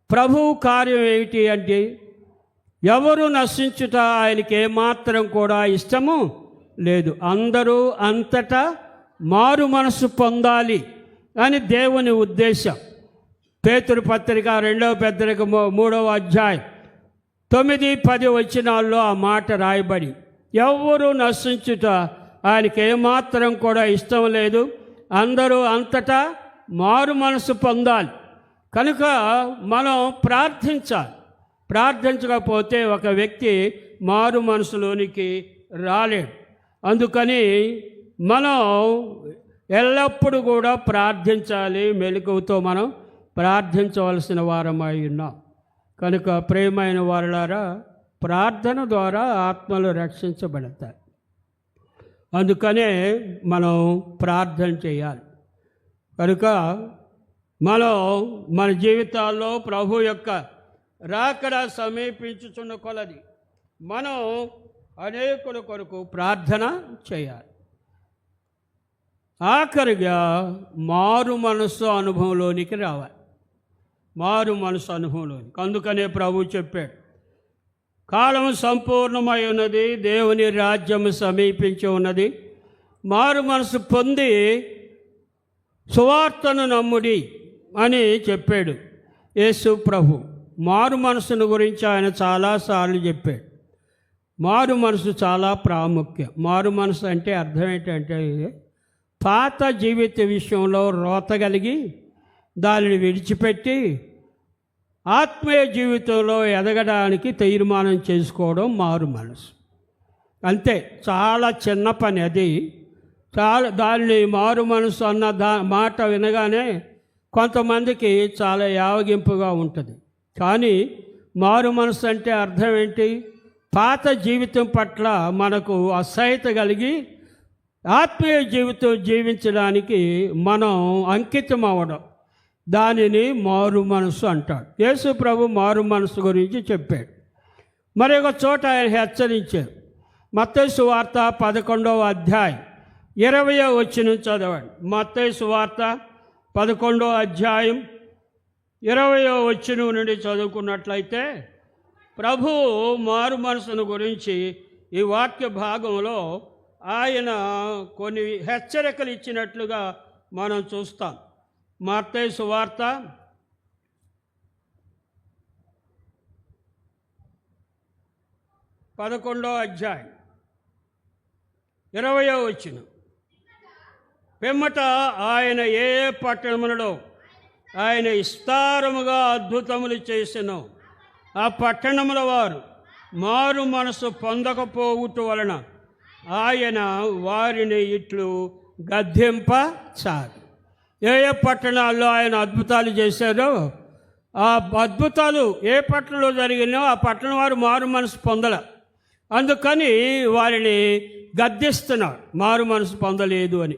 ప్రభు కార్యం ఏమిటి అంటే ఎవరు నశించుట ఆయనకి ఏమాత్రం కూడా ఇష్టము లేదు, అందరూ అంతటా మారు మనసు పొందాలి అని దేవుని ఉద్దేశం. పేతురు పత్రిక 2వ పత్రిక 3వ అధ్యాయం 9-10 వచనాల్లో ఆ మాట రాయబడి, ఎవరు నశించుట ఆయనకి ఏమాత్రం కూడా ఇష్టం లేదు, అందరూ అంతటా మారు మనసు పొందాలి. కనుక మనం ప్రార్థించాలి. ప్రార్థించకపోతే ఒక వ్యక్తి మారు మనసులోనికి రాలేడు. అందుకని మనం ఎల్లప్పుడూ కూడా ప్రార్థించాలి. మెలకువతో మనం ప్రార్థించవలసిన వారమై ఉన్నాం. కనుక ప్రియమైన వారలారా, ప్రార్థన ద్వారా ఆత్మలు రక్షించబడతాయి. అందుకనే మనం ప్రార్థన చేయాలి. కనుక మనం మన జీవితాల్లో ప్రభు యొక్క రాకడ సమీపించుచున్న కొలది మనం అనేకుల కొరకు ప్రార్థన చేయాలి. ఆఖరిగా మారు మనస్సు అనుభవంలోనికి రావాలి. మారు మనసు అనుభవంలోనికి. అందుకనే ప్రభు చెప్పాడు, కాలము సంపూర్ణమై ఉన్నది, దేవుని రాజ్యము సమీపించి ఉన్నది, మారు మనసు పొంది సువార్తను నమ్ముడి అని చెప్పాడు యేసు ప్రభు. మారు మనసును గురించి ఆయన చాలాసార్లు చెప్పాడు. మారు మనసు చాలా ప్రాముఖ్యం. మారు మనసు అంటే అర్థం ఏంటంటే పాత జీవిత విషయంలో రోత కలిగి దానిని విడిచిపెట్టి ఆత్మీయ జీవితంలో ఎదగడానికి తీర్మానం చేసుకోవడం మారు మనసు. అంతే, చాలా చిన్న పని అది. దాన్ని మారు మనసు అన్న మాట వినగానే కొంతమందికి చాలా యావగింపుగా ఉంటుంది. కానీ మారు మనసు అంటే అర్థం ఏంటి? పాత జీవితం పట్ల మనకు అసహ్యత కలిగి ఆత్మీయ జీవితం జీవించడానికి మనం అంకితం అవ్వడం, దానిని మారు మనసు అంటాడు. యేసు ప్రభు మారు మనసు గురించి చెప్పాడు. మరి ఒక చోట ఆయన హెచ్చరించారు. మత్తయి సువార్త 11వ అధ్యాయం 20వ వచనం చదవండి. మత్తయి సువార్త 11వ అధ్యాయం 20వ వచనం నుండి చదువుకున్నట్లయితే ప్రభు మారు మనసును గురించి ఈ వాక్య భాగంలో ఆయన కొన్ని హెచ్చరికలు ఇచ్చినట్లుగా మనం చూస్తాం. మత్తయి సువార్త 11వ అధ్యాయం 20వ వచనం. పిమ్మట ఆయన ఏ పట్టణములలో ఆయన విస్తారముగా అద్భుతములు చేసెనో ఆ పట్టణముల వారు మారు మనసు పొందకపోవుట వలన ఆయన వారిని ఇట్లు గద్దింపసాగి. ఏ పట్టణాల్లో ఆయన అద్భుతాలు చేశారో ఆ అద్భుతాలు ఏ పట్టణంలో జరిగినో ఆ పట్టణం వారు మారు మనసు పొందల. అందుకని వారిని గద్దిస్తున్నారు, మారు మనసు పొందలేదు అని.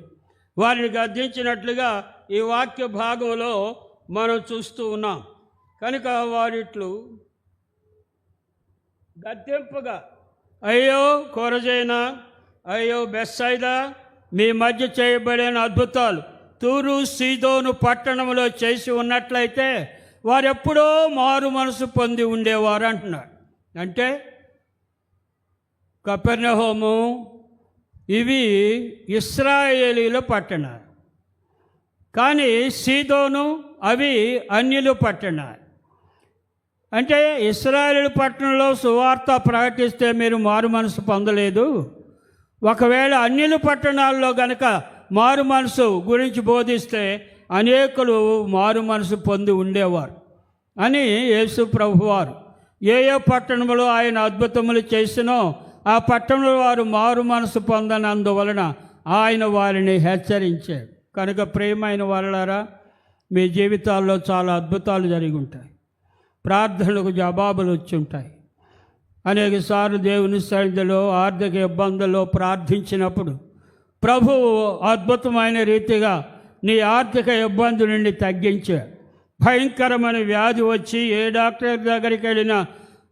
వారిని గద్దించినట్లుగా ఈ వాక్య భాగంలో మనం చూస్తూ ఉన్నాం. కనుక వారిట్లు గద్దెంపుగా, అయ్యో కొరజైనా, అయ్యో బెత్సైదా, మీ మధ్య చేయబడిన అద్భుతాలు తూరు సీదోను పట్టణంలో చేసి ఉన్నట్లయితే వారెప్పుడో మారు మనసు పొంది ఉండేవారు అంటున్నాడు. అంటే కపెర్నహూము ఇవి ఇశ్రాయేలీల పట్టణాలు, కానీ సీదోను అవి అన్యుల పట్టణాలు. అంటే ఇశ్రాయేలు పట్టణంలో సువార్త ప్రకటిస్తే మీరు మారు మనసు పొందలేదు, ఒకవేళ అన్యుల పట్టణాల్లో గనక మారు మనసు గురించి బోధిస్తే అనేకులు మారు మనసు పొంది ఉండేవారు అని యేసు ప్రభువారు ఏ పట్టణంలో ఆయన అద్భుతములు చేసినో ఆ పట్టణంలో వారు మారు మనసు పొందనందువలన ఆయన వారిని హెచ్చరించాడు. కనుక ప్రియమైన వారలారా, మీ జీవితాల్లో చాలా అద్భుతాలు జరిగి ఉంటాయి, ప్రార్థనలకు జవాబులు వచ్చి ఉంటాయి. అనేకసార్లు దేవుని సన్నిధిలో ఆర్థిక ఇబ్బందుల్లో ప్రార్థించినప్పుడు ప్రభువు అద్భుతమైన రీతిగా నీ ఆర్థిక ఇబ్బంది నుండి తగ్గించాడు. భయంకరమైన వ్యాధి వచ్చి ఏ డాక్టర్ దగ్గరికి వెళ్ళినా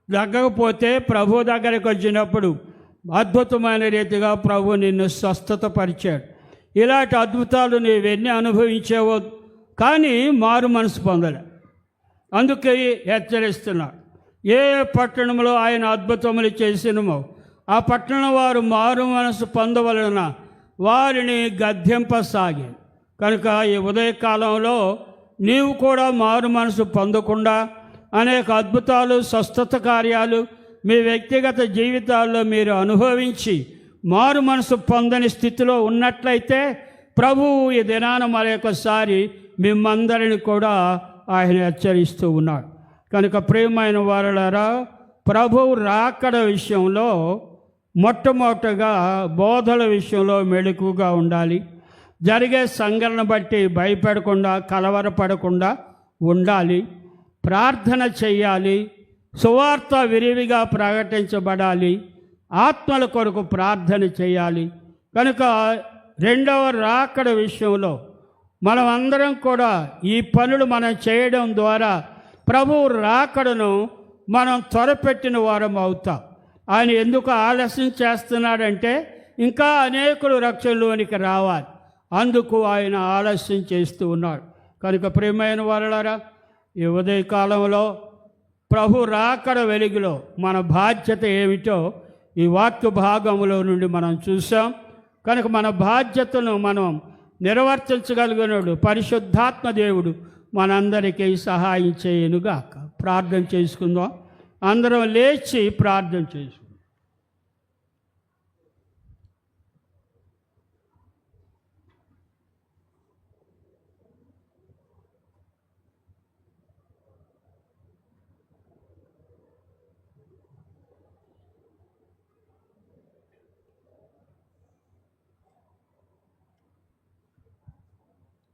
తగ్గకపోతే ప్రభు దగ్గరికి వచ్చినప్పుడు అద్భుతమైన రీతిగా ప్రభు నిన్ను స్వస్థత పరిచాడు. ఇలాంటి అద్భుతాలు నీవెన్ని అనుభవించేవో, కానీ మారు మనసు పొందలే. అందుకే హెచ్చరిస్తున్నాడు. ఏ పట్టణంలో ఆయన అద్భుతములు చేసినమో ఆ పట్టణం వారు మారు మనసు పొందవలన వారిని గద్దింపసాగి. కనుక ఈ ఉదయకాలంలో నీవు కూడా మారు మనసు పొందకుండా అనేక అద్భుతాలు, స్వస్థత కార్యాలు మీ వ్యక్తిగత జీవితాల్లో మీరు అనుభవించి మారు మనసు పొందని స్థితిలో ఉన్నట్లయితే ప్రభువు ఈ దినాన మరొకసారి మిమ్మందరిని కూడా ఆయన హెచ్చరిస్తూ ఉన్నాడు. కనుక ప్రియమైన వారలారా, ప్రభువు రాకడ విషయంలో మొట్టమొదటగా బోధల విషయంలో మెలకుగా ఉండాలి. జరిగే సంఘటన బట్టి భయపడకుండా, కలవరపడకుండా ఉండాలి. ప్రార్థన చెయ్యాలి. సువార్త విరివిగా ప్రకటించబడాలి. ఆత్మల కొరకు ప్రార్థన చేయాలి. కనుక రెండవ రాకడ విషయంలో మనం అందరం కూడా ఈ పనులు మనం చేయడం ద్వారా ప్రభువు రాకడను మనం త్వరపెట్టిన వారం అవుతాం. ఆయన ఎందుకు ఆలస్యం చేస్తున్నాడంటే ఇంకా అనేకులు రక్షణలోనికి రావాలి. అందుకు ఆయన ఆలస్యం చేస్తూ ఉన్నాడు. కనుక ప్రియమైన వారలారా, ఈ ఉదయకాలంలో ప్రభు రాకడ వెలుగులో మన బాధ్యత ఏమిటో ఈ వాక్య భాగంలో నుండి మనం చూసాం. కనుక మన బాధ్యతను మనం నిర్వర్తించగలిగినడు పరిశుద్ధాత్మ దేవుడు మనందరికీ సహాయం చేయనుగాక. ప్రార్థన చేసుకుందాం. అందరం లేచి ప్రార్థన చేసుకుందాం.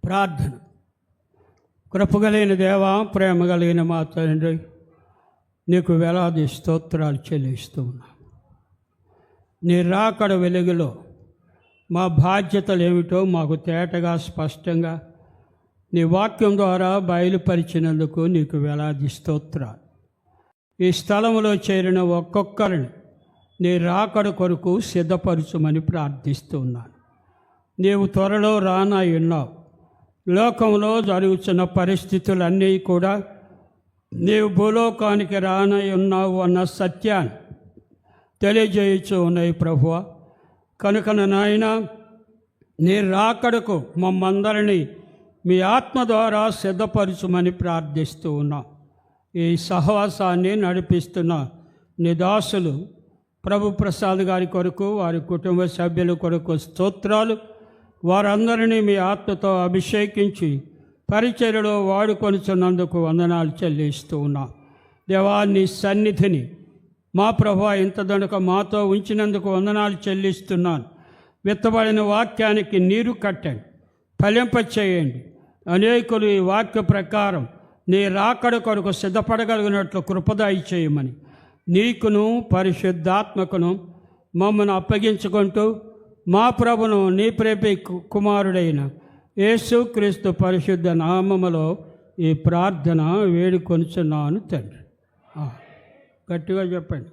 ప్రార్థన. కృపగలిగిన దేవా, ప్రేమ కలిగిన మా తండ్రి, నీకు వేలాది స్తోత్రాలు చెల్లిస్తూ ఉన్నా. నీ రాకడ వెలుగులో మా బాధ్యతలు ఏమిటో మాకు తేటగా స్పష్టంగా నీ వాక్యం ద్వారా బయలుపరిచినందుకు నీకు వేలాది స్తోత్రాలు. ఈ స్థలంలో చేరిన ఒక్కొక్కరిని నీ రాకడ కొరకు సిద్ధపరచుమని ప్రార్థిస్తూ ఉన్నాను. నీవు త్వరలో రానయ్యున్నావు. లోకంలో జరుగుతున్న పరిస్థితులన్నీ కూడా నీవు భూలోకానికి రానయ్యున్నావు అన్న సత్యాన్ని తెలియజేయచ్చు ఉన్నాయి ప్రభువా. కనుక నాయన, నీ రాకడకు మమ్మందరినీ మీ ఆత్మ ద్వారా సిద్ధపరచుమని ప్రార్థిస్తూ ఉన్నాం. ఈ సహవాసాన్ని నడిపిస్తున్న నీ దాసులు ప్రభు ప్రసాద్ గారి కొరకు, వారి కుటుంబ సభ్యుల కొరకు స్తోత్రాలు. వారందరినీ మీ ఆత్మతో అభిషేకించి పరిచర్యలో వాడుకొనిచున్నందుకు వందనాలు చెల్లిస్తూ ఉన్నాం. దేవా, నీ సన్నిధిని మా ప్రభువా ఇంత దనుక మాతో ఉంచినందుకు వందనాలు చెల్లిస్తున్నాను. విత్తబడిన వాక్యానికి నీరు కట్టండి, ఫలింపచేయండి. అనేకులు ఈ వాక్య ప్రకారం నీ రాకడ కొరకు సిద్ధపడగలిగినట్లు కృపదాయి చేయమని నీకును పరిశుద్ధాత్మకును మమ్మను అప్పగించుకుంటూ మా ప్రభును నీ ప్రేమ కుమారుడైన యేసుక్రీస్తు పరిశుద్ధ నామములో ఈ ప్రార్థన వేడుకొనుచున్నాను తండ్రి. గట్టిగా చెప్పండి.